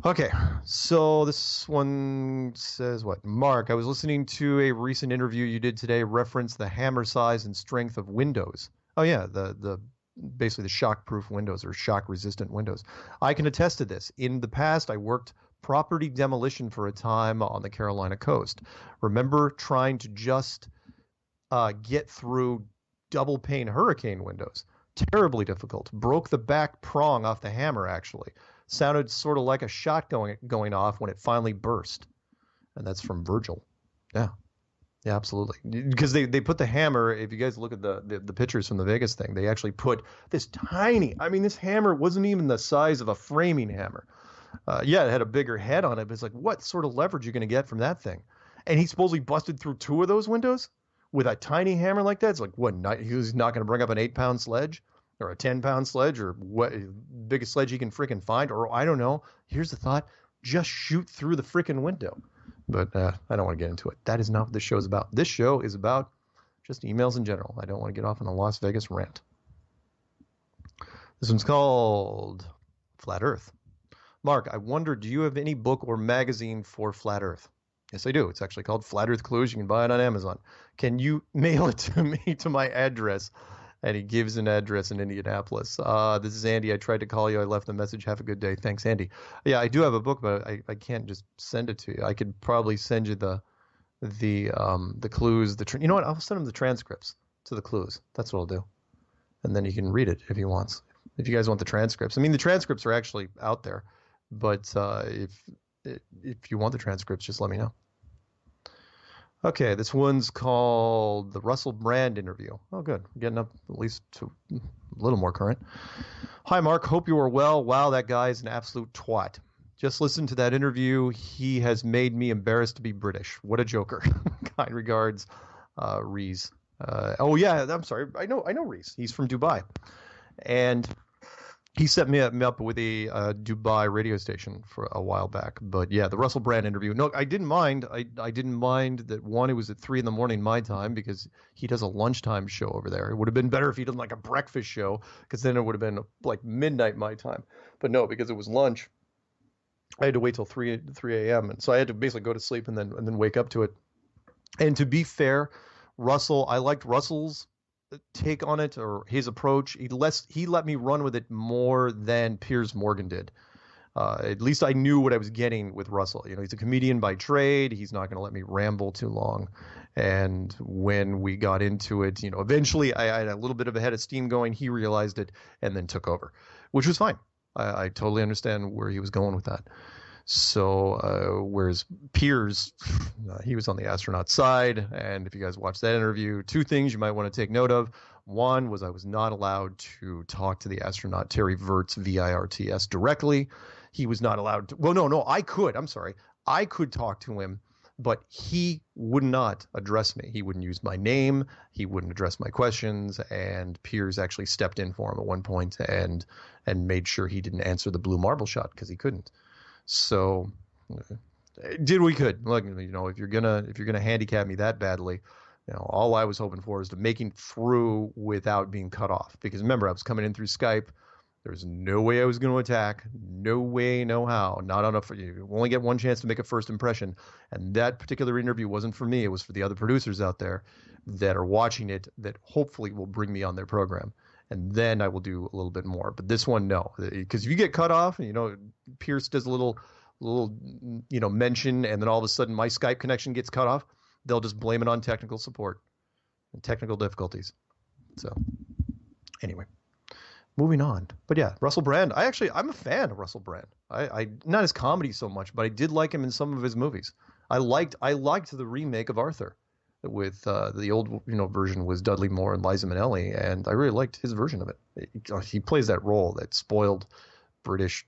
Okay, so this one says what? Mark, I was listening to a recent interview you did today reference the hammer size and strength of windows. Oh, yeah, basically the shock-proof windows or shock-resistant windows. I can attest to this. In the past, I worked property demolition for a time on the Carolina coast. Remember trying to just get through double-pane hurricane windows. Terribly difficult. Broke the back prong off the hammer, actually. Sounded sort of like a shot going off when it finally burst. And that's from Virgil. Yeah. Yeah, absolutely. Because they put the hammer, if you guys look at the pictures from the Vegas thing, they actually put this this hammer wasn't even the size of a framing hammer. Yeah, it had a bigger head on it, but it's like, what sort of leverage are you going to get from that thing? And he supposedly busted through 2 of those windows with a tiny hammer like that. It's like, what, he was not going to bring up an 8-pound sledge or a 10-pound sledge or what biggest sledge he can freaking find, or I don't know. Here's the thought, just shoot through the freaking window. But I don't want to get into it. That is not what this show is about. This show is about just emails in general. I don't want to get off on a Las Vegas rant. This one's called Flat Earth. Mark, I wonder, do you have any book or magazine for Flat Earth? Yes, I do. It's actually called Flat Earth Clues. You can buy it on Amazon. Can you mail it to me to my address? And he gives an address in Indianapolis. This is Andy. I tried to call you. I left a message. Have a good day. Thanks, Andy. Yeah, I do have a book, but I can't just send it to you. I could probably send you the clues. You know what? I'll send him the transcripts to the clues. That's what I'll do. And then he can read it if he wants. If you guys want the transcripts. I mean, the transcripts are actually out there. But if you want the transcripts, just let me know. Okay, this one's called the Russell Brand interview. Oh, good. Getting up at least to a little more current. Hi, Mark. Hope you are well. Wow, that guy is an absolute twat. Just listen to that interview. He has made me embarrassed to be British. What a joker. Kind regards, Reese. Oh, yeah, I'm sorry. I know Reese. He's from Dubai. And he set me up with a Dubai radio station for a while back. But yeah, the Russell Brand interview. No, I didn't mind. I didn't mind that, one, it was at 3 a.m. my time, because he does a lunchtime show over there. It would have been better if he did like a breakfast show, because then it would have been like midnight my time. But no, because it was lunch, I had to wait till 3 a.m. And so I had to basically go to sleep and then wake up to it. And to be fair, Russell, I liked Russell's take on it, or his approach. He let me run with it more than Piers Morgan did. At least I knew what I was getting with Russell. You know, he's a comedian by trade. He's not going to let me ramble too long. And when we got into it, you know, eventually I had a little bit of a head of steam going. He realized it and then took over, which was fine. I totally understand where he was going with that. So whereas Piers, he was on the astronaut side. And if you guys watch that interview, 2 things you might want to take note of. One was I was not allowed to talk to the astronaut Terry Virts, VIRTS, directly. He was not allowed to. Well, no, I could. I'm sorry. I could talk to him, but he would not address me. He wouldn't use my name. He wouldn't address my questions. And Piers actually stepped in for him at one point and made sure he didn't answer the blue marble shot because he couldn't. So did what we could. Look, you know, if you're gonna handicap me that badly, you know, all I was hoping for is to making through without being cut off. Because remember, I was coming in through Skype, There's no way I was going to attack. No way, no how. Not on you only get one chance to make a first impression. And that particular interview wasn't for me. It was for the other producers out there that are watching it that hopefully will bring me on their program. And then I will do a little bit more. But this one, no. Because if you get cut off, Pierce does a little mention, and then all of a sudden my Skype connection gets cut off, they'll just blame it on technical support and technical difficulties. So anyway. Moving on. But yeah, Russell Brand. I'm a fan of Russell Brand. I not his comedy so much, but I did like him in some of his movies. I liked the remake of Arthur with the old version was Dudley Moore and Liza Minnelli, and I really liked his version of it. He plays that role, that spoiled British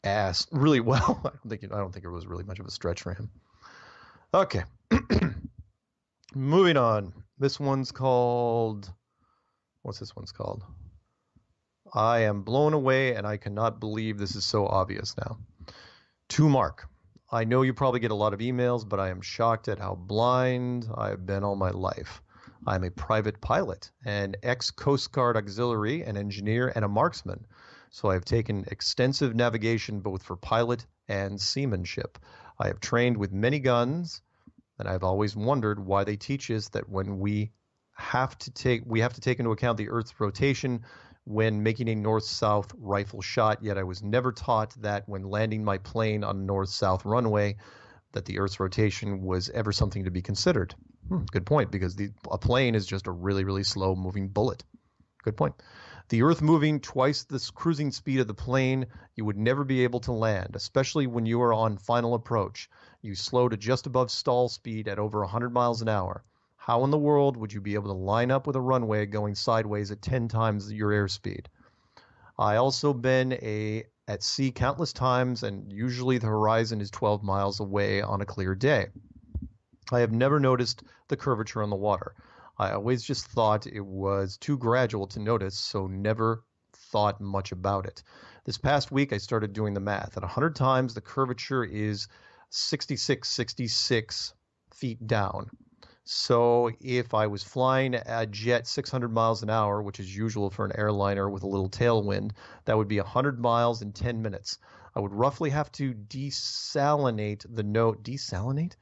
ass, really well. I don't think it was really much of a stretch for him. Okay. Moving on. This one's called what's this one's called? I am blown away, and I cannot believe this is so obvious now. To Mark, I know you probably get a lot of emails, but I am shocked at how blind I have been all my life. I'm a private pilot, an ex-Coast Guard auxiliary, an engineer, and a marksman. So I have taken extensive navigation both for pilot and seamanship. I have trained with many guns, and I've always wondered why they teach us that when we have to take into account the Earth's rotation when making a north-south rifle shot, yet I was never taught that when landing my plane on a north-south runway, that the Earth's rotation was ever something to be considered. Good point, because a plane is just a really, really slow-moving bullet. Good point. The Earth moving twice the cruising speed of the plane, you would never be able to land, especially when you are on final approach. You slow to just above stall speed at over 100 miles an hour. How in the world would you be able to line up with a runway going sideways at 10 times your airspeed? I also been at sea countless times, and usually the horizon is 12 miles away on a clear day. I have never noticed the curvature on the water. I always just thought it was too gradual to notice, so never thought much about it. This past week, I started doing the math. At 100 times, the curvature is 66 feet down. So if I was flying a jet 600 miles an hour, which is usual for an airliner with a little tailwind, that would be 100 miles in 10 minutes. I would roughly have to desalinate the nose. Desalinate?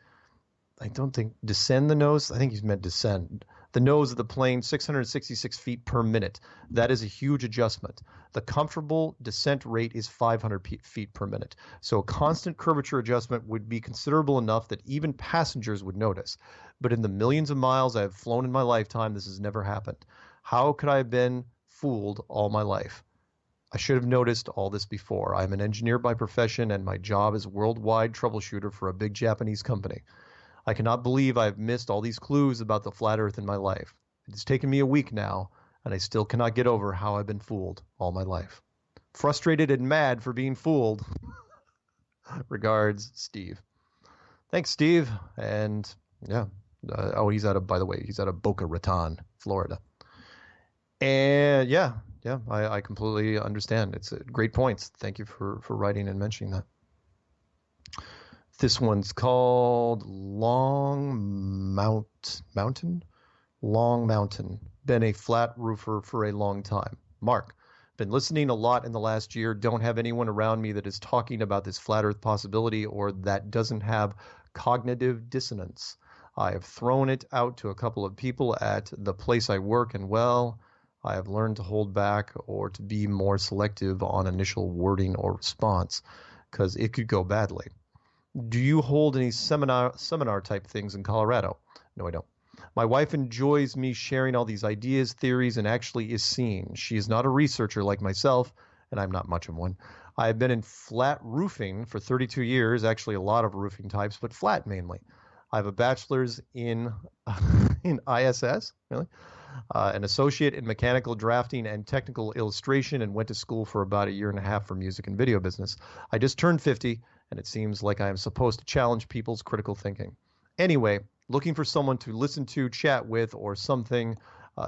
I don't think descend the nose. I think he's meant descend. The nose of the plane, 666 feet per minute. That is a huge adjustment. The comfortable descent rate is 500 feet per minute. So a constant curvature adjustment would be considerable enough that even passengers would notice. But in the millions of miles I have flown in my lifetime, this has never happened. How could I have been fooled all my life? I should have noticed all this before. I'm an engineer by profession, and my job is worldwide troubleshooter for a big Japanese company. I cannot believe I have missed all these clues about the flat earth in my life. It has taken me a week now, and I still cannot get over how I've been fooled all my life. Frustrated and mad for being fooled. Regards, Steve. Thanks, Steve. And yeah. He's out of Boca Raton, Florida. And yeah, I completely understand. It's great points. Thank you for writing and mentioning that. This one's called Long Mountain. Been a flat roofer for a long time. Mark, been listening a lot in the last year. Don't have anyone around me that is talking about this flat earth possibility or that doesn't have cognitive dissonance. I have thrown it out to a couple of people at the place I work, and well, I have learned to hold back or to be more selective on initial wording or response because it could go badly. Do you hold any seminar type things in Colorado? No, I don't. My wife enjoys me sharing all these ideas, theories, and actually is seen. She is not a researcher like myself, and I'm not much of one. I have been in flat roofing for 32 years, actually a lot of roofing types, but flat mainly. I have a bachelor's in ISS, really, an associate in mechanical drafting and technical illustration, and went to school for about a year and a half for music and video business. I just turned 50, and it seems like I am supposed to challenge people's critical thinking. Anyway, looking for someone to listen to, chat with, or something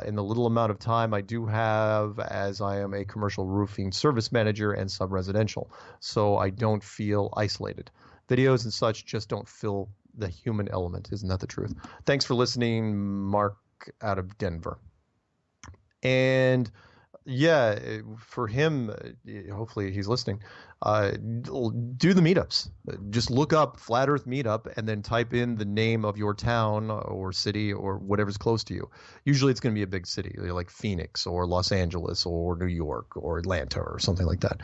in the little amount of time I do have, as I am a commercial roofing service manager and sub-residential, so I don't feel isolated. Videos and such just don't fill the human element. Isn't that the truth? Thanks for listening, Mark out of Denver. And Yeah, for him, hopefully he's listening. Do the meetups. Just look up Flat Earth Meetup and then type in the name of your town or city or whatever's close to you. Usually it's going to be a big city like Phoenix or Los Angeles or New York or Atlanta or something like that.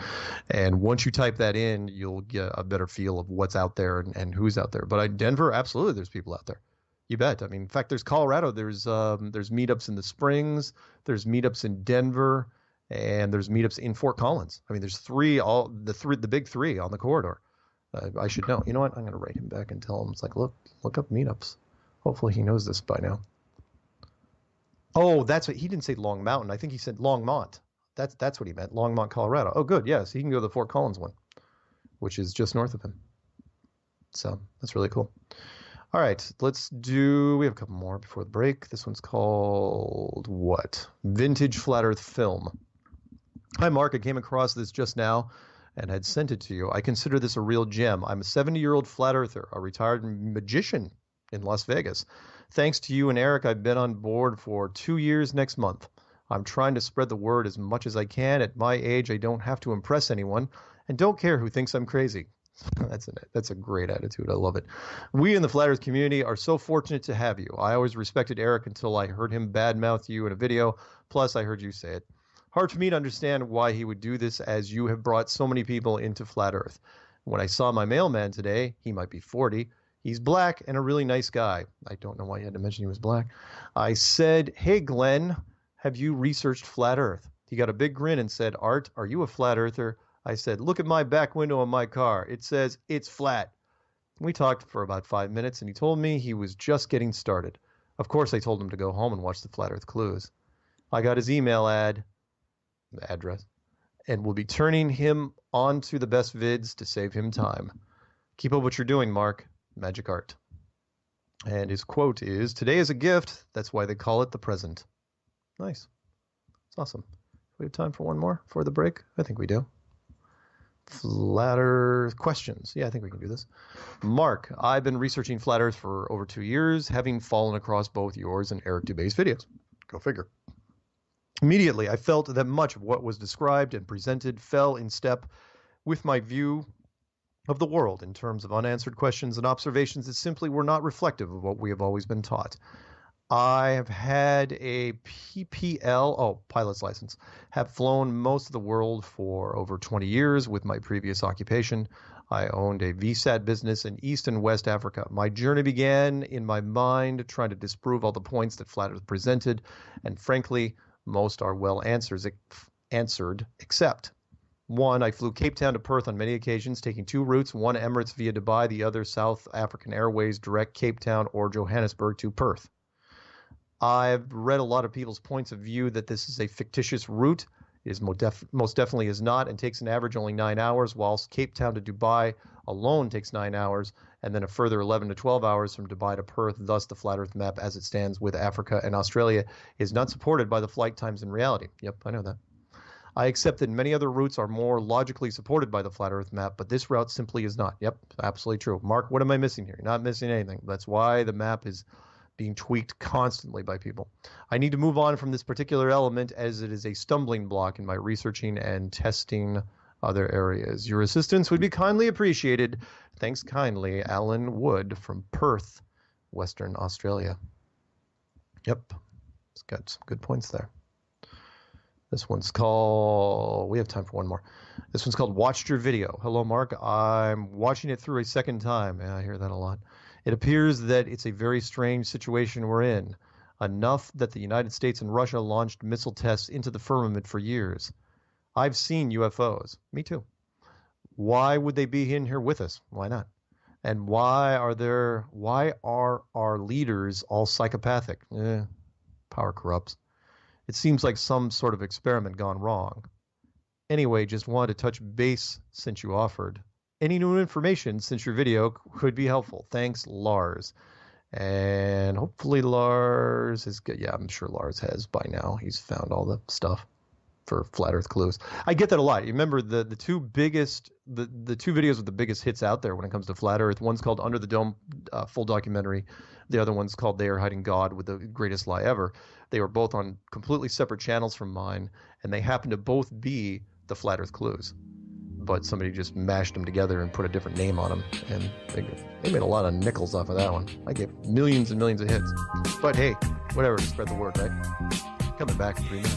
And once you type that in, you'll get a better feel of what's out there and who's out there. But Denver, absolutely, there's people out there. You bet. I mean, in fact, there's Colorado. There's meetups in the Springs. There's meetups in Denver, and there's meetups in Fort Collins. I mean, there's the big three on the corridor. I should know. You know what? I'm going to write him back and tell him. It's like, look up meetups. Hopefully he knows this by now. Oh, that's what he didn't say. Long Mountain. I think he said Longmont. That's what he meant. Longmont, Colorado. Oh, good. Yes, he can go to the Fort Collins one, which is just north of him. So that's really cool. All right, we have a couple more before the break. This one's called what? Vintage Flat Earth Film. Hi, Mark. I came across this just now and had sent it to you. I consider this a real gem. I'm a 70-year-old flat earther, a retired magician in Las Vegas. Thanks to you and Eric, I've been on board for 2 years next month. I'm trying to spread the word as much as I can. At my age, I don't have to impress anyone and don't care who thinks I'm crazy. That's a great attitude. I love it. We in the Flat Earth community are so fortunate to have you. I always respected Eric until I heard him badmouth you in a video. Plus, I heard you say it. Hard for me to understand why he would do this, as you have brought so many people into Flat Earth. When I saw my mailman today, he might be 40. He's black and a really nice guy. I don't know why you had to mention he was black. I said, "Hey, Glenn, have you researched Flat Earth?" He got a big grin and said, "Art, are you a flat earther?" I said, "Look at my back window on my car. It says it's flat." We talked for about 5 minutes, and he told me he was just getting started. Of course, I told him to go home and watch the Flat Earth Clues. I got his email address, and will be turning him on to the best vids to save him time. Keep up what you're doing, Mark. Magic Art. And his quote is, "Today is a gift. That's why they call it the present." Nice. It's awesome. We have time for one more before the break? I think we do. Flat Earth questions. Yeah, I think we can do this. Mark, I've been researching Flat Earth for over 2 years, having fallen across both yours and Eric Dubé's videos. Go figure. Immediately, I felt that much of what was described and presented fell in step with my view of the world in terms of unanswered questions and observations that simply were not reflective of what we have always been taught. I have had a pilot's license, have flown most of the world for over 20 years with my previous occupation. I owned a VSAT business in East and West Africa. My journey began in my mind trying to disprove all the points that Flat Earth presented, and frankly, most are well answered, except one. I flew Cape Town to Perth on many occasions, taking two routes, one Emirates via Dubai, the other South African Airways direct Cape Town or Johannesburg to Perth. I've read a lot of people's points of view that this is a fictitious route. It is most definitely is not, and takes an average only 9 hours, whilst Cape Town to Dubai alone takes 9 hours, and then a further 11 to 12 hours from Dubai to Perth. Thus, the Flat Earth map as it stands with Africa and Australia is not supported by the flight times in reality. Yep, I know that. I accept that many other routes are more logically supported by the Flat Earth map, but this route simply is not. Yep, absolutely true. Mark, what am I missing here? You're not missing anything. That's why the map is being tweaked constantly by people. I need to move on from this particular element as it is a stumbling block in my researching and testing other areas. Your assistance would be kindly appreciated. Thanks kindly, Alan Wood from Perth, Western Australia. Yep, it's got some good points there. This one's called, we have time for one more. This one's called Watched Your Video. Hello, Mark. I'm watching it through a second time. Yeah, I hear that a lot. It appears that it's a very strange situation we're in, enough that the United States and Russia launched missile tests into the firmament for years. I've seen UFOs. Me too. Why would they be in here with us? Why not? And why are our leaders all psychopathic? Power corrupts. It seems like some sort of experiment gone wrong. Anyway, just wanted to touch base since you offered. Any new information since your video could be helpful. Thanks, Lars. And hopefully Lars is good. Yeah, I'm sure Lars has by now. He's found all the stuff. for flat Earth clues. I get that a lot. You remember the two biggest the two videos with the biggest hits out there when it comes to flat Earth. One's called Under the Dome, full documentary. The other one's called They Are Hiding God with the Greatest Lie Ever. They were both on completely separate channels from mine, and they happen to both be the flat Earth clues. But somebody just mashed them together and put a different name on them, and they made a lot of nickels off of that one. I get millions and millions of hits. But hey, whatever, to spread the word, right? Coming back in 3 minutes.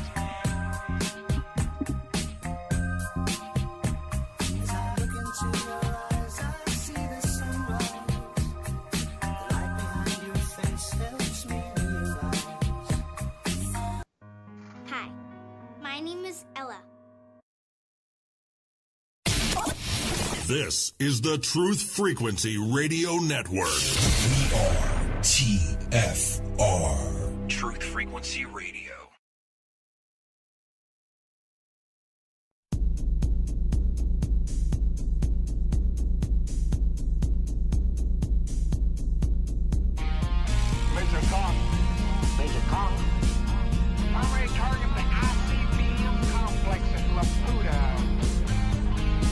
Hi, my name is Ella. This is the Truth Frequency Radio Network. We are TFR. Truth Frequency Radio. Major Kong. Major Kong. Primary target the ICBM complex at Laputa.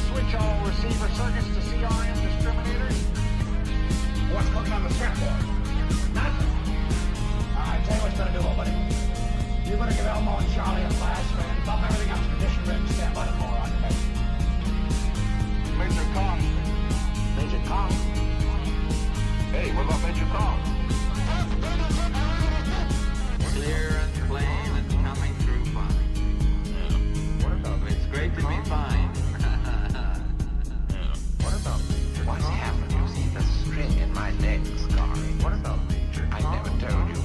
Switch all receiver circuits to CRM discriminators. What's cooking on the scrapboard? Nothing. Alright, tell you what you better do, old buddy. You better give Elmo and Charlie a flash, man. Bump everything up to condition ready. Stand by the floor on the Major Kong. Major Kong. Hey, what about Major Kong? Clear and plain and coming through fine. What about It's great to be fine. What about Major Kong? What's happened? You see the string in my neck, Scarry. What about Major Kong? I never told you.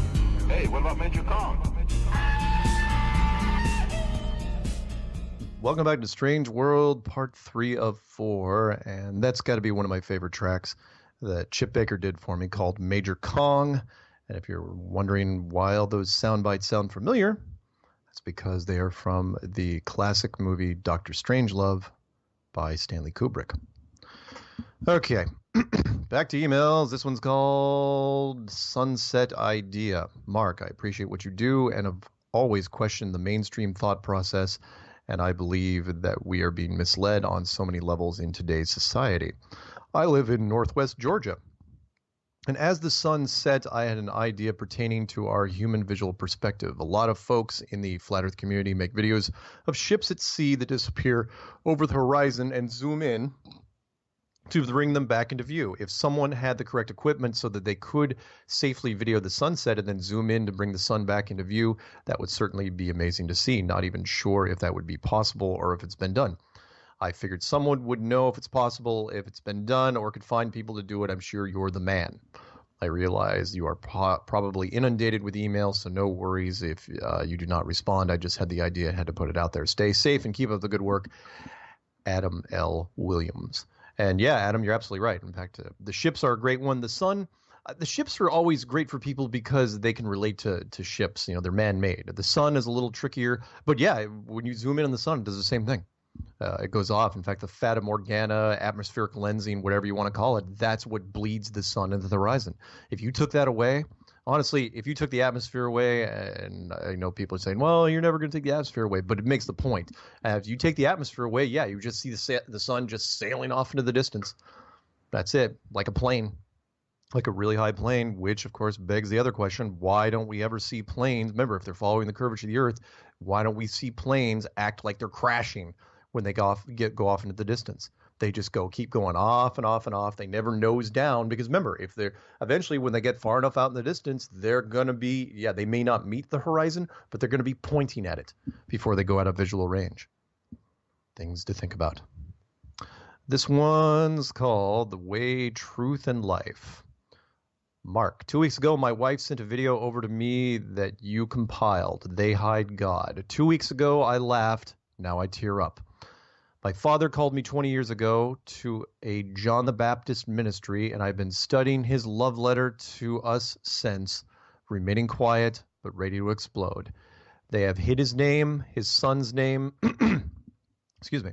Hey, what about Major Kong? Welcome back to Strange World, part 3 of 4, and that's got to be one of my favorite tracks that Chip Baker did for me called Major Kong. And if you're wondering why all those sound bites sound familiar, that's because they are from the classic movie Dr. Strangelove by Stanley Kubrick. Okay, back to emails. This one's called Sunset Idea. Mark, I appreciate what you do and have always questioned the mainstream thought process, and I believe that we are being misled on so many levels in today's society. I live in Northwest Georgia, and as the sun set, I had an idea pertaining to our human visual perspective. A lot of folks in the flat Earth community make videos of ships at sea that disappear over the horizon and zoom in to bring them back into view. If someone had the correct equipment so that they could safely video the sunset and then zoom in to bring the sun back into view, that would certainly be amazing to see. Not even sure if that would be possible or if it's been done. I figured someone would know if it's possible, if it's been done, or could find people to do it. I'm sure you're the man. I realize you are probably inundated with emails, so no worries if you do not respond. I just had the idea, had to put it out there. Stay safe and keep up the good work. Adam L. Williams. And yeah, Adam, you're absolutely right. In fact, the ships are a great one. The sun, the ships are always great for people because they can relate to ships. You know, they're man-made. The sun is a little trickier, but yeah, when you zoom in on the sun, it does the same thing. It goes off. In fact, the Fata Morgana, atmospheric lensing, whatever you want to call it, that's what bleeds the sun into the horizon. If you took that away, honestly, if you took the atmosphere away, and I know people are saying, well, you're never going to take the atmosphere away, but it makes the point. If you take the atmosphere away, yeah, you just see the sun just sailing off into the distance. That's it, like a plane, like a really high plane, which, of course, begs the other question, why don't we ever see planes? Remember, if they're following the curvature of the Earth, why don't we see planes act like they're crashing when they go off into the distance? They just keep going off and off and off. They never nose down because remember, if they're eventually when they get far enough out in the distance, they're going to be, yeah, they may not meet the horizon, but they're going to be pointing at it before they go out of visual range. Things to think about. This one's called The Way, Truth, and Life. Mark, 2 weeks ago, my wife sent a video over to me that you compiled. They Hide God. 2 weeks ago, I laughed. Now I tear up. My father called me 20 years ago to a John the Baptist ministry, and I've been studying his love letter to us since, remaining quiet but ready to explode. They have hid his name, his son's name, excuse me,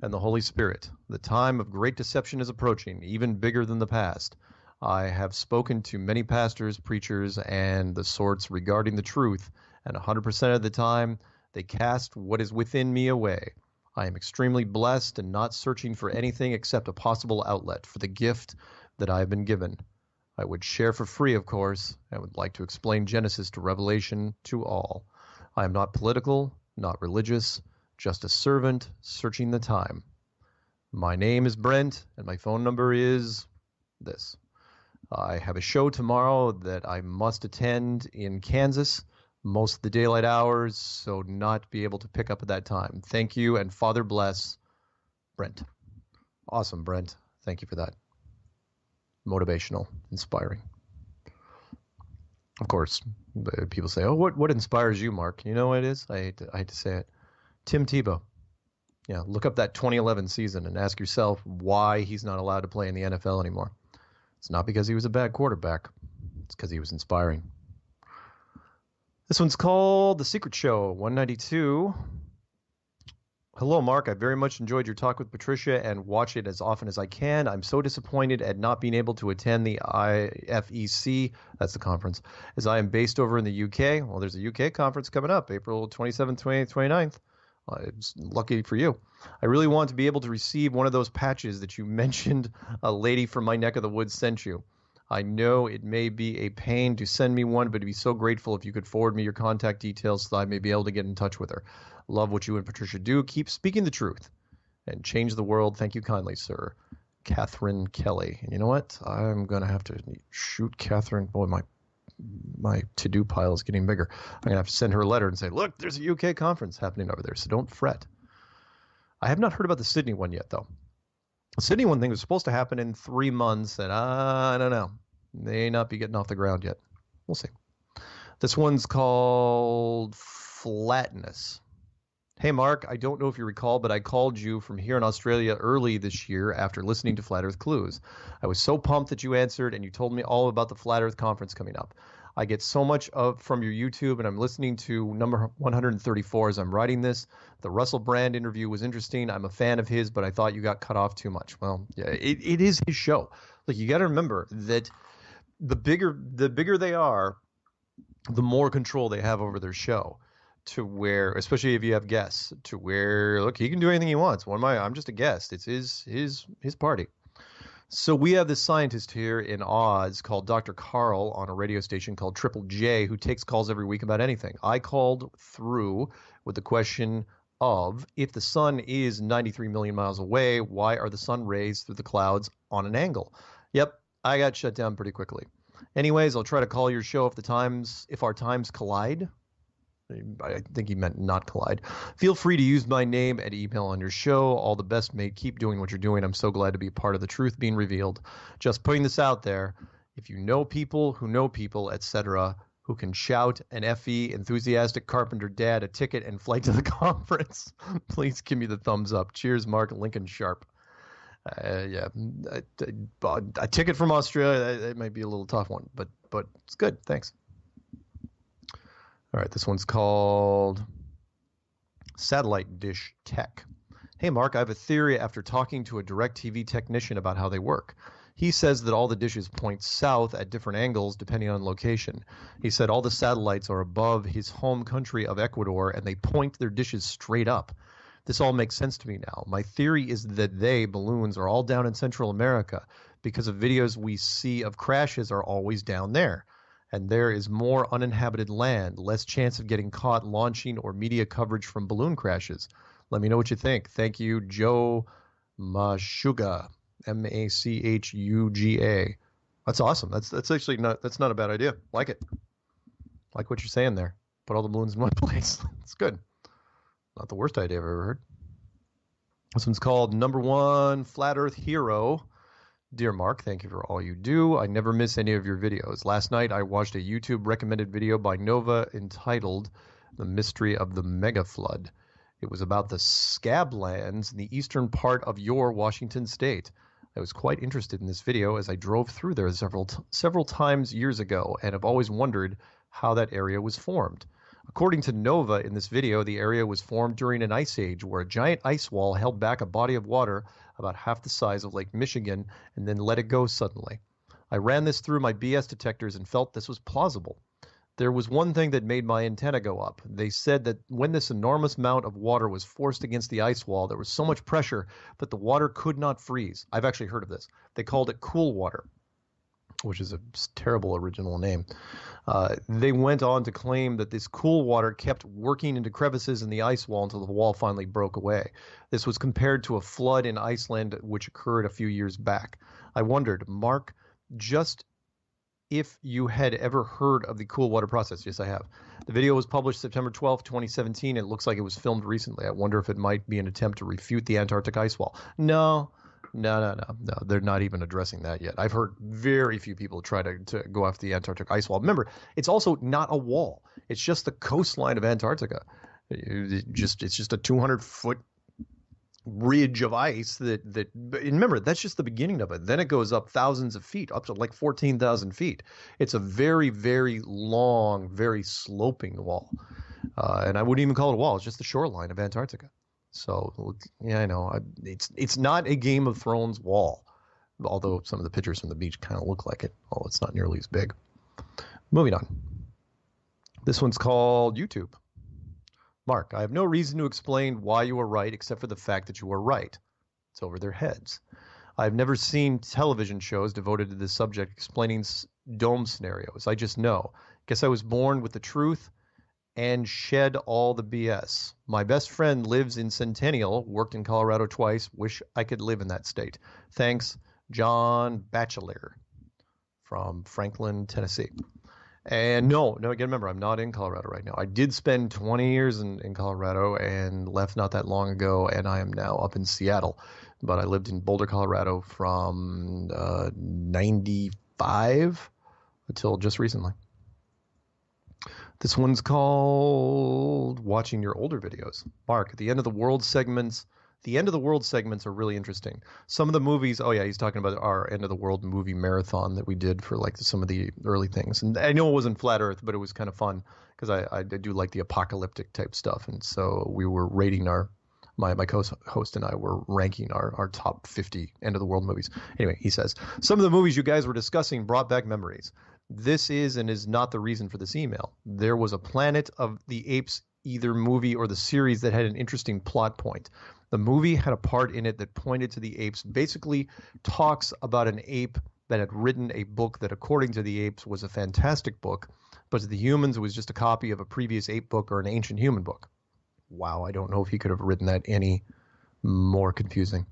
and the Holy Spirit. The time of great deception is approaching, even bigger than the past. I have spoken to many pastors, preachers, and the sorts regarding the truth, and 100% of the time, They cast what is within me away. I am extremely blessed and not searching for anything except a possible outlet for the gift that I have been given. I would share for free, of course. I would like to explain Genesis to Revelation to all. I am not political, not religious, just a servant searching the time. My name is Brent, and my phone number is this. I have a show tomorrow that I must attend in Kansas, most of the daylight hours, so not be able to pick up at that time. Thank you, and Father bless, Brent. Awesome, Brent. Thank you for that. Motivational, inspiring. Of course, people say, oh, what inspires you, Mark? You know what it is? I hate to say it. Tim Tebow. Yeah, look up that 2011 season and ask yourself why he's not allowed to play in the NFL anymore. It's not because he was a bad quarterback. It's because he was inspiring. This one's called The Secret Show, 192. Hello, Mark. I very much enjoyed your talk with Patricia and watch it as often as I can. I'm so disappointed at not being able to attend the IFEC, that's the conference, as I am based over in the UK. Well, there's a UK conference coming up, April 27th, 28th, 29th. It's lucky for you. I really want to be able to receive one of those patches that you mentioned a lady from my neck of the woods sent you. I know it may be a pain to send me one, but I'd be so grateful if you could forward me your contact details so that I may be able to get in touch with her. Love what you and Patricia do. Keep speaking the truth and change the world. Thank you kindly, sir. Catherine Kelly. And you know what? I'm going to have to shoot Catherine. Boy, my to-do pile is getting bigger. I'm going to have to send her a letter and say, look, there's a UK conference happening over there, so don't fret. I have not heard about the Sydney one yet, though. The Sydney one thing was supposed to happen in 3 months, and I don't know. They may not be getting off the ground yet. We'll see. This one's called Flatness. Hey, Mark, I don't know if you recall, but I called you from here in Australia early this year after listening to Flat Earth Clues. I was so pumped that you answered, and you told me all about the Flat Earth Conference coming up. I get so much from your YouTube, and I'm listening to number 134 as I'm writing this. The Russell Brand interview was interesting. I'm a fan of his, but I thought you got cut off too much. Well, yeah, it is his show. Like, you got to remember that the bigger they are, the more control they have over their show. To where, especially if you have guests, to where, look, he can do anything he wants. I'm just a guest. It's his party. So we have this scientist here in Oz called Dr. Carl on a radio station called Triple J, who takes calls every week about anything. I called through with the question of, if the sun is 93 million miles away, why are the sun rays through the clouds on an angle? Yep, I got shut down pretty quickly. Anyways, I'll try to call your show if our times collide. I think he meant not collide. Feel free to use my name and email on your show. All the best, mate. Keep doing what you're doing. I'm so glad to be a part of the truth being revealed. Just putting this out there. If you know people, etc., who can shout an FE enthusiastic carpenter dad a ticket and flight to the conference, please give me the thumbs up. Cheers, Mark. Lincoln Sharp. A ticket from Australia, it might be a little tough one, but it's good. Thanks. All right, this one's called Satellite Dish Tech. Hey, Mark, I have a theory after talking to a DirecTV technician about how they work. He says that all the dishes point south at different angles depending on location. He said all the satellites are above his home country of Ecuador, and they point their dishes straight up. This all makes sense to me now. My theory is that balloons, are all down in Central America because of videos we see of crashes are always down there. And there is more uninhabited land, less chance of getting caught launching or media coverage from balloon crashes. Let me know what you think. Thank you, Joe Machuga, Machuga. That's awesome. That's actually not a bad idea. Like it. Like what you're saying there. Put all the balloons in one place. It's good. Not the worst idea I've ever heard. This one's called Number One Flat Earth Hero. Dear Mark, thank you for all you do. I never miss any of your videos. Last night, I watched a YouTube recommended video by Nova entitled The Mystery of the Mega Flood. It was about the Scablands in the eastern part of your Washington state. I was quite interested in this video as I drove through there several times years ago and have always wondered how that area was formed. According to Nova, in this video, the area was formed during an ice age where a giant ice wall held back a body of water about half the size of Lake Michigan and then let it go suddenly. I ran this through my BS detectors and felt this was plausible. There was one thing that made my antenna go up. They said that when this enormous amount of water was forced against the ice wall, there was so much pressure that the water could not freeze. I've actually heard of this. They called it cool water, which is a terrible original name. They went on to claim that this cool water kept working into crevices in the ice wall until the wall finally broke away. This was compared to a flood in Iceland, which occurred a few years back. I wondered, Mark, just if you had ever heard of the cool water process. Yes, I have. The video was published September 12, 2017. It looks like it was filmed recently. I wonder if it might be an attempt to refute the Antarctic ice wall. No. They're not even addressing that yet. I've heard very few people try to go after the Antarctic ice wall. Remember, it's also not a wall. It's just the coastline of Antarctica. It's just a 200-foot ridge of ice that remember, that's just the beginning of it. Then it goes up thousands of feet, up to like 14,000 feet. It's a very, very long, very sloping wall. And I wouldn't even call it a wall. It's just the shoreline of Antarctica. So, yeah, I know. It's not a Game of Thrones wall, although some of the pictures from the beach kind of look like it. Oh, it's not nearly as big. Moving on. This one's called YouTube. Mark, I have no reason to explain why you are right except for the fact that you are right. It's over their heads. I have never seen television shows devoted to this subject explaining dome scenarios. I just know. Guess I was born with the truth and shed all the BS. My best friend lives in Centennial, worked in Colorado twice. Wish I could live in that state. Thanks, John Batchelor from Franklin, Tennessee. And no, again, remember, I'm not in Colorado right now. I did spend 20 years in Colorado and left not that long ago, and I am now up in Seattle. But I lived in Boulder, Colorado from 95 until just recently. This one's called Watching Your Older Videos. Mark, the end of the world segments are really interesting. Some of the movies, oh yeah, he's talking about our end of the world movie marathon that we did for like some of the early things. And I know it wasn't Flat Earth, but it was kind of fun because I do like the apocalyptic type stuff. And so we were rating my co-host and I were ranking our top 50 end of the world movies. Anyway, he says, some of the movies you guys were discussing brought back memories. This is and is not the reason for this email. There was a Planet of the Apes either movie or the series that had an interesting plot point. The movie had a part in it that pointed to the apes, basically talks about an ape that had written a book that, according to the apes, was a fantastic book, but to the humans it was just a copy of a previous ape book or an ancient human book. Wow, I don't know if he could have written that any more confusing.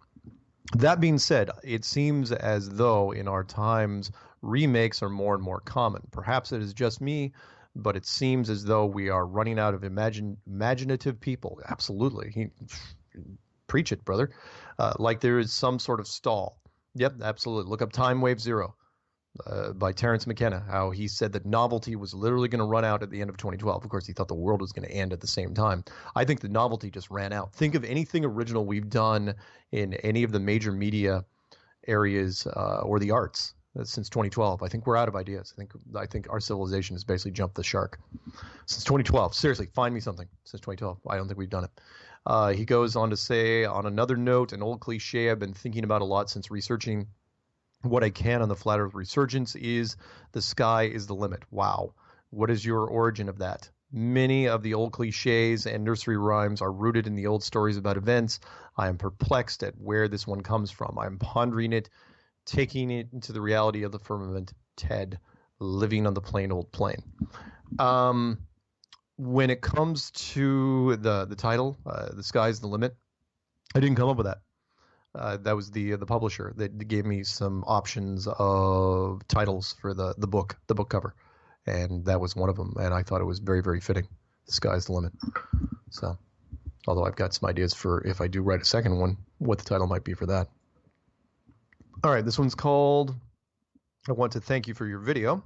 That being said, it seems as though in our times remakes are more and more common. Perhaps it is just me, but it seems as though we are running out of imaginative people. Absolutely. Preach it, brother. Like there is some sort of stall. Yep, absolutely. Look up Time Wave Zero by Terrence McKenna, how he said that novelty was literally going to run out at the end of 2012. Of course, he thought the world was going to end at the same time. I think the novelty just ran out. Think of anything original we've done in any of the major media areas or the arts since 2012. I think we're out of ideas. I think our civilization has basically jumped the shark since 2012. Seriously, find me something since 2012. I don't think we've done it. He goes on to say, on another note, an old cliche I've been thinking about a lot since researching what I can on the Flat Earth resurgence is the sky is the limit. Wow. What is your origin of that? Many of the old cliches and nursery rhymes are rooted in the old stories about events. I am perplexed at where this one comes from. I am pondering it, taking it into the reality of the firmament, Ted, living on the plain old plane. When it comes to the title, The Sky's the Limit, I didn't come up with that. That was the publisher that gave me some options of titles for the book cover, and that was one of them. And I thought it was very, very fitting. The Sky's the Limit. So, although I've got some ideas for if I do write a second one, what the title might be for that. All right, this one's called I Want to Thank You for Your Video.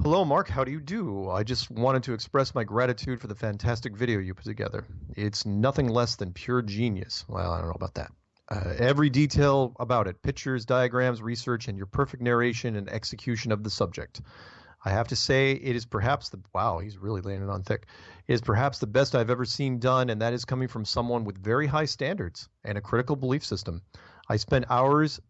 Hello, Mark. How do you do? I just wanted to express my gratitude for the fantastic video you put together. It's nothing less than pure genius. Well, I don't know about that. Every detail about it, pictures, diagrams, research, and your perfect narration and execution of the subject. I have to say it is perhaps wow, he's really laying it on thick. It is perhaps the best I've ever seen done, and that is coming from someone with very high standards and a critical belief system. I spent hours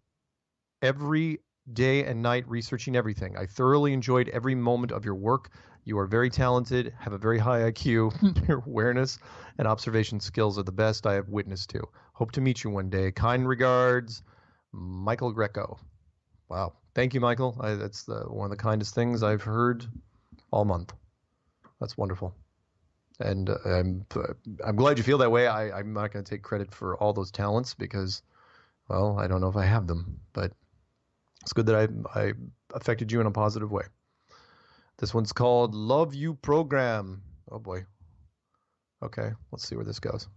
every day and night researching everything. I thoroughly enjoyed every moment of your work. You are very talented, have a very high IQ. Your awareness and observation skills are the best I have witnessed to. Hope to meet you one day. Kind regards, Michael Greco. Wow. Thank you, Michael. That's one of the kindest things I've heard all month. That's wonderful. And I'm glad you feel that way. I'm not going to take credit for all those talents because, well, I don't know if I have them. But it's good that I affected you in a positive way. This one's called Love You Program. Oh, boy. Okay, let's see where this goes.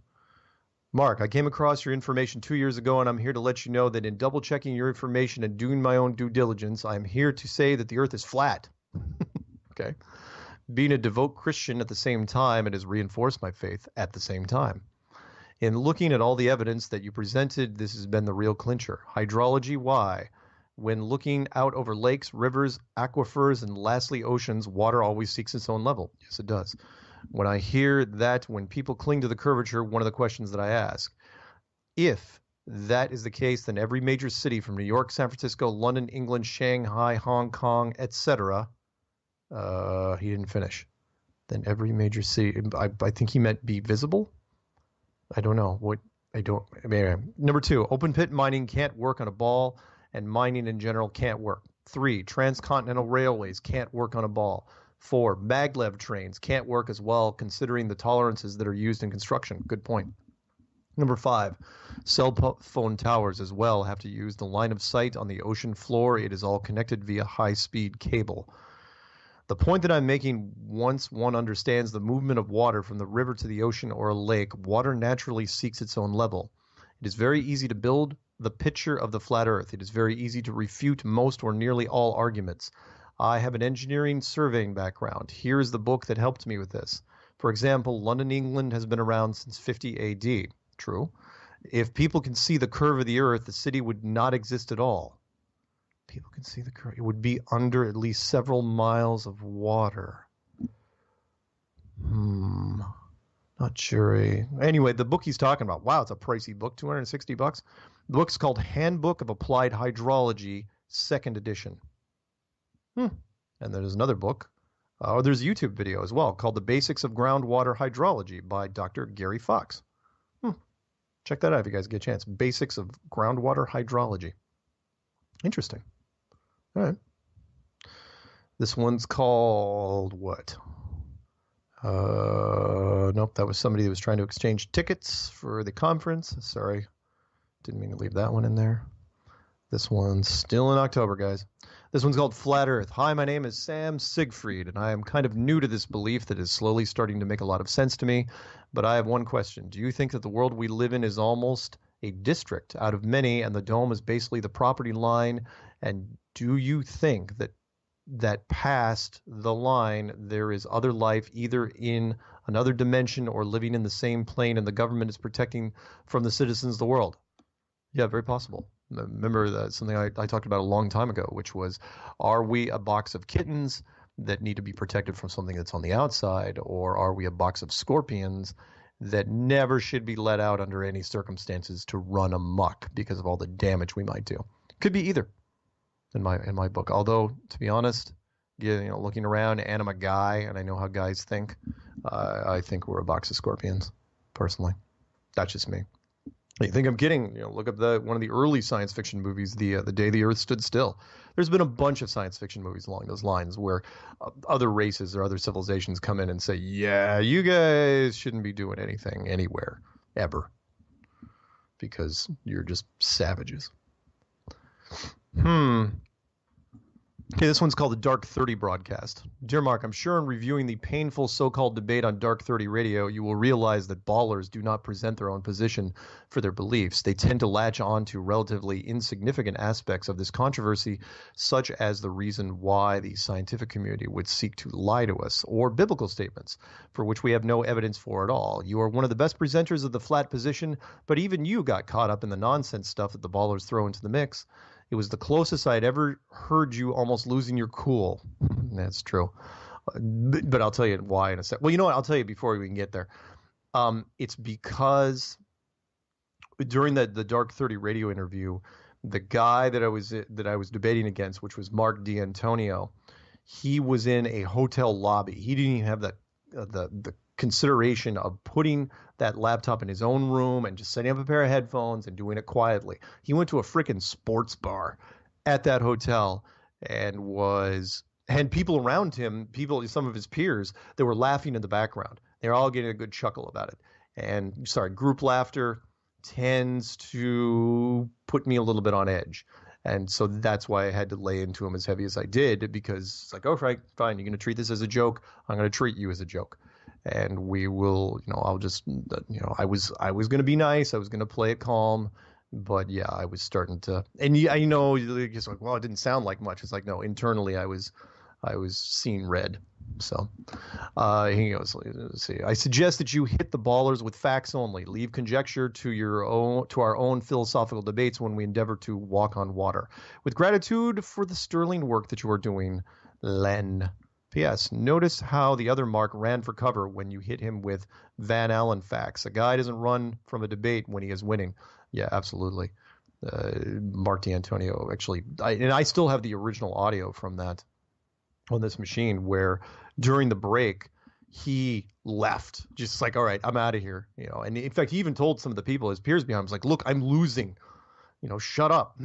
Mark, I came across your information 2 years ago, and I'm here to let you know that in double-checking your information and doing my own due diligence, I'm here to say that the earth is flat. Okay. Being a devout Christian at the same time, it has reinforced my faith at the same time. In looking at all the evidence that you presented, this has been the real clincher. Hydrology, why? When looking out over lakes, rivers, aquifers, and lastly oceans, water always seeks its own level. Yes, it does. When I hear that, when people cling to the curvature, one of the questions that I ask, if that is the case, then every major city from New York, San Francisco, London, England, Shanghai, Hong Kong, etc. He didn't finish. Then every major city, I think he meant be visible. I don't know. Number 2, open pit mining can't work on a ball, and mining in general can't work. 3, transcontinental railways can't work on a ball. 4, maglev trains can't work as well, considering the tolerances that are used in construction. Good point. Number 5, cell phone towers as well have to use the line of sight on the ocean floor. It is all connected via high-speed cable. The point that I'm making, once one understands the movement of water from the river to the ocean or a lake, water naturally seeks its own level. It is very easy to build the picture of the flat earth. It is very easy to refute most or nearly all arguments. I have an engineering surveying background. Here is the book that helped me with this. For example, London, England has been around since 50 AD. True. If people can see the curve of the earth, the city would not exist at all. People can see the curve. It would be under at least several miles of water. Not sure. Anyway, the book he's talking about, wow, it's a pricey book, $260. The book's called Handbook of Applied Hydrology, 2nd edition. And there's another book. There's a YouTube video as well called The Basics of Groundwater Hydrology by Dr. Gary Fox. Check that out if you guys get a chance. Basics of Groundwater Hydrology. Interesting. All right. This one's called what? Nope, that was somebody that was trying to exchange tickets for the conference. Sorry. Didn't mean to leave that one in there. This one's still in October, guys. This one's called Flat Earth. Hi, my name is Sam Siegfried, and I am kind of new to this belief that is slowly starting to make a lot of sense to me. But I have one question. Do you think that the world we live in is almost a district out of many, and the dome is basically the property line? And do you think that past the line there is other life, either in another dimension or living in the same plane, and the government is protecting from the citizens of the world? Yeah, very possible. Remember that something I talked about a long time ago, which was, are we a box of kittens that need to be protected from something that's on the outside, or are we a box of scorpions that never should be let out under any circumstances to run amok because of all the damage we might do? Could be either in my book. Although, to be honest, looking around, and I'm a guy and I know how guys think, I think we're a box of scorpions, personally. That's just me. You think I'm kidding? Look up one of the early science fiction movies, the Day the Earth Stood Still. There's been a bunch of science fiction movies along those lines where other races or other civilizations come in and say, yeah, you guys shouldn't be doing anything anywhere, ever, because you're just savages. Okay, this one's called the Dark 30 broadcast. Dear Mark, I'm sure in reviewing the painful so-called debate on Dark 30 radio, you will realize that ballers do not present their own position for their beliefs. They tend to latch on to relatively insignificant aspects of this controversy, such as the reason why the scientific community would seek to lie to us, or biblical statements, for which we have no evidence for at all. You are one of the best presenters of the flat position, but even you got caught up in the nonsense stuff that the ballers throw into the mix. It was the closest I'd ever heard you almost losing your cool. That's true. But I'll tell you why in a sec. Well, you know what? I'll tell you before we can get there. It's because during the Dark 30 radio interview, the guy that I was debating against, which was Mark D'Antonio, he was in a hotel lobby. He didn't even have the consideration of putting that laptop in his own room and just setting up a pair of headphones and doing it quietly. He went to a freaking sports bar at that hotel and had people around him, some of his peers, that were laughing in the background. They were all getting a good chuckle about it. And group laughter tends to put me a little bit on edge. And so that's why I had to lay into him as heavy as I did, because it's like, oh, right, fine, you're going to treat this as a joke. I'm going to treat you as a joke. And we will, I'll just, I was going to be nice. I was going to play it calm. But yeah, I was starting to, and I know it's like, well, it didn't sound like much. It's like, no, internally I was seeing red. So he goes, let's see. I suggest that you hit the ballers with facts only. Leave conjecture to our own philosophical debates when we endeavor to walk on water. With gratitude for the sterling work that you are doing, Len. P.S. Notice how the other Mark ran for cover when you hit him with Van Allen facts. A guy doesn't run from a debate when he is winning. Yeah, absolutely. Mark D'Antonio, actually, I still have the original audio from that on this machine, where during the break he left, just like, all right, I'm out of here, and in fact he even told some of the people, his peers behind him, was like, look, I'm losing, shut up.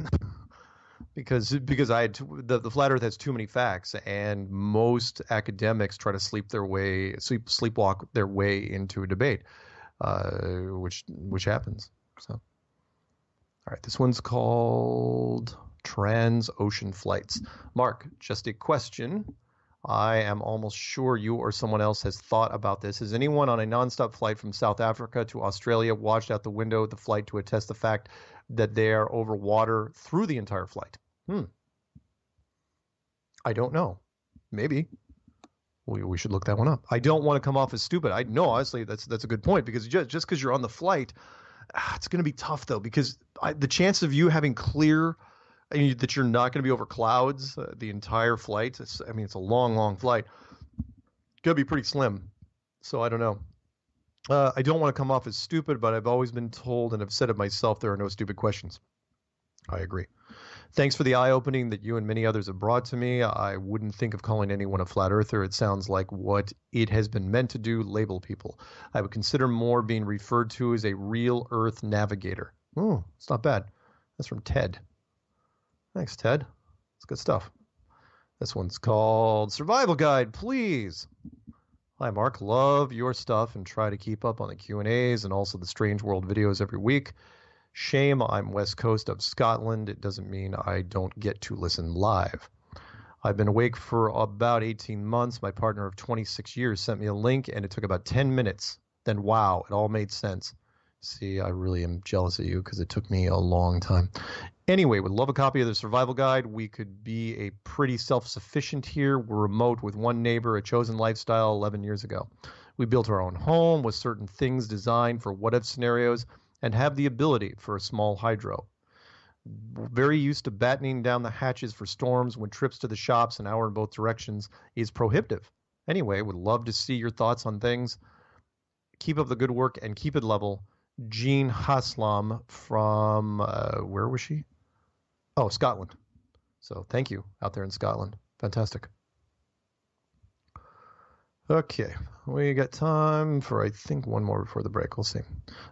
because I had the flat earth has too many facts, and most academics try to sleepwalk their way into a debate, which happens. So all right, this one's called Transocean Flights. Mark, just a question. I am almost sure you or someone else has thought about this. Has anyone on a nonstop flight from South Africa to Australia watched out the window of the flight to attest the fact that they are over water through the entire flight? I don't know. Maybe. We should look that one up. I don't want to come off as stupid. No, honestly, that's a good point, because just because you're on the flight, it's going to be tough, though, because the chance of you having clear, that you're not going to be over clouds the entire flight, it's a long, long flight, going to be pretty slim. So I don't know. I don't want to come off as stupid, but I've always been told, and I've said it myself, there are no stupid questions. I agree. Thanks for the eye-opening that you and many others have brought to me. I wouldn't think of calling anyone a flat earther. It sounds like what it has been meant to do, label people. I would consider more being referred to as a real earth navigator. Oh, it's not bad. That's from Ted. Thanks, Ted. It's good stuff. This one's called Survival Guide, Please. Hi, Mark. Love your stuff and try to keep up on the Q&As and also the Strange World videos every week. Shame I'm west coast of Scotland. It doesn't mean I don't get to listen live. I've been awake for about 18 months. My partner of 26 years sent me a link, and it took about 10 minutes. Then, wow, it all made sense. See, I really am jealous of you because it took me a long time. Anyway, would love a copy of the survival guide. We could be a pretty self-sufficient here. We're remote with one neighbor, a chosen lifestyle 11 years ago. We built our own home with certain things designed for what-if scenarios, and have the ability for a small hydro. Very used to battening down the hatches for storms when trips to the shops, an hour in both directions, is prohibitive. Anyway, would love to see your thoughts on things. Keep up the good work and keep it level. Jean Haslam from, where was she? Oh, Scotland. So thank you out there in Scotland. Fantastic. Okay, we got time for, I think, one more before the break. We'll see.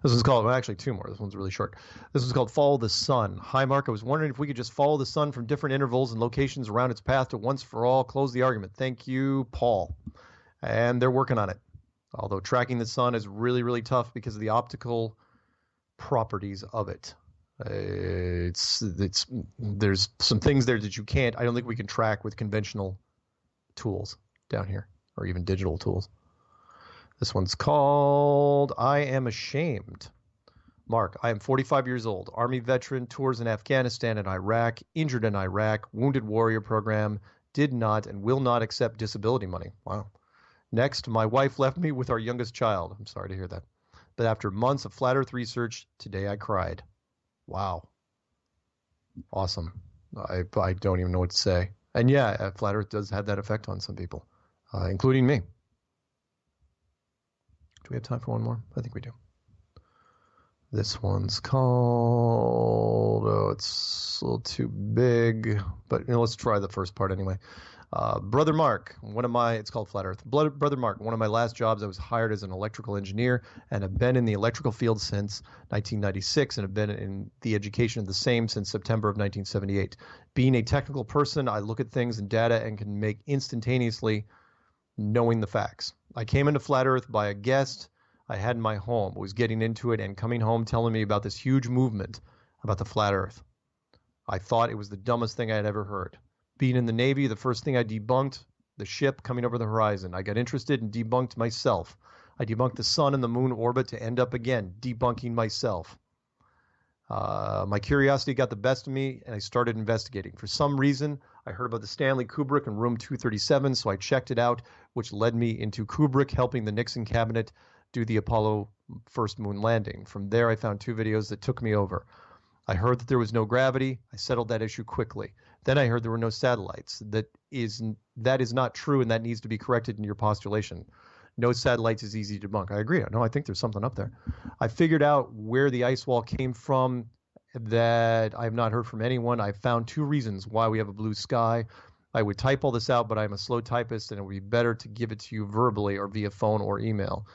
This one's called, well, actually two more. This one's really short. This one's called Follow the Sun. Hi, Mark. I was wondering if we could just follow the sun from different intervals and locations around its path to once for all close the argument. Thank you, Paul. And they're working on it. Although tracking the sun is really, really tough because of the optical properties of it. There's some things there that you can't, I don't think we can track with conventional tools down here, or even digital tools. This one's called I Am Ashamed. Mark, I am 45 years old, Army veteran, tours in Afghanistan and Iraq, injured in Iraq, wounded warrior program, did not and will not accept disability money. Wow. Next, my wife left me with our youngest child. I'm sorry to hear that. But after months of flat earth research, today I cried. Wow. Awesome. I don't even know what to say. And yeah, flat earth does have that effect on some people, including me. Do we have time for one more? I think we do. This one's called, oh, it's a little too big, but let's try the first part anyway. Brother Mark, it's called Flat Earth. Brother Mark, one of my last jobs, I was hired as an electrical engineer and have been in the electrical field since 1996 and have been in the education of the same since September of 1978. Being a technical person, I look at things and data and can make instantaneously knowing the facts. I came into Flat Earth by a guest I had in my home, was getting into it and coming home telling me about this huge movement about the Flat Earth. I thought it was the dumbest thing I had ever heard. Being in the Navy, the first thing I debunked, the ship coming over the horizon. I got interested and debunked myself. I debunked the sun and the moon orbit to end up again debunking myself. My curiosity got the best of me and I started investigating. For some reason, I heard about the Stanley Kubrick in room 237, so I checked it out, which led me into Kubrick helping the Nixon cabinet do the Apollo first moon landing. From there, I found 2 videos that took me over. I heard that there was no gravity. I settled that issue quickly. Then I heard there were no satellites. That is not true, and that needs to be corrected in your postulation. No satellites is easy to debunk. I agree. No, I think there's something up there. I figured out where the ice wall came from that I have not heard from anyone. I found 2 reasons why we have a blue sky. I would type all this out, but I'm a slow typist, and it would be better to give it to you verbally or via phone or email.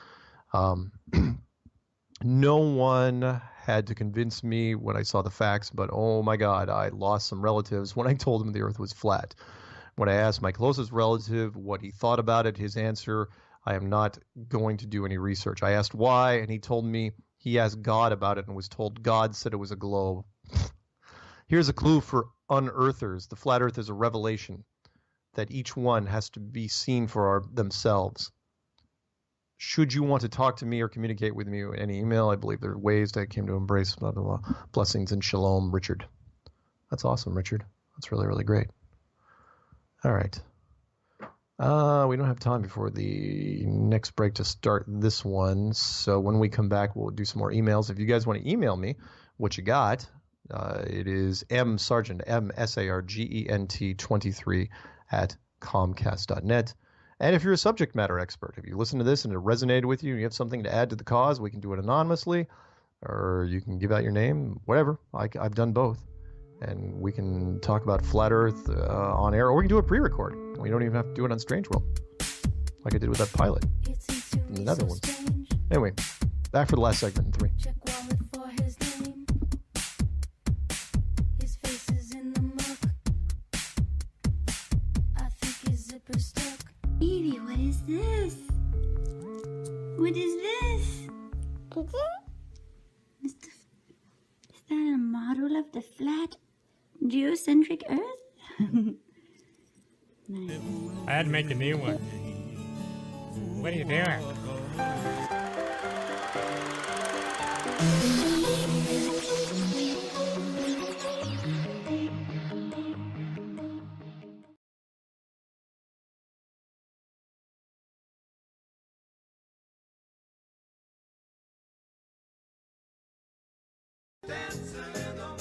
No one had to convince me when I saw the facts, but oh my God, I lost some relatives when I told them the earth was flat. When I asked my closest relative what he thought about it, his answer, I am not going to do any research. I asked why, and he told me he asked God about it and was told God said it was a globe. Here's a clue for unearthers. The flat earth is a revelation that each one has to be seen for themselves. Should you want to talk to me or communicate with me in any email, I believe there are ways that I came to embrace, blah, blah, blah. Blessings and shalom, Richard. That's awesome, Richard. That's really, really great. All right. We don't have time before the next break to start this one. So when we come back, we'll do some more emails. If you guys want to email me what you got, it is msargent, MSARGENT 23 at comcast.net. And if you're a subject matter expert, if you listen to this and it resonated with you and you have something to add to the cause, we can do it anonymously, or you can give out your name, whatever. I've done both. And we can talk about Flat Earth on air, or we can do a pre-record. We don't even have to do it on Strange World, like I did with that pilot in the Netherlands. Anyway, back for the last segment in 3. Evie, what is this? What is this? Is that a model of the flat, geocentric Earth? Nice. I had to make a new one. What are you doing? Dancing in the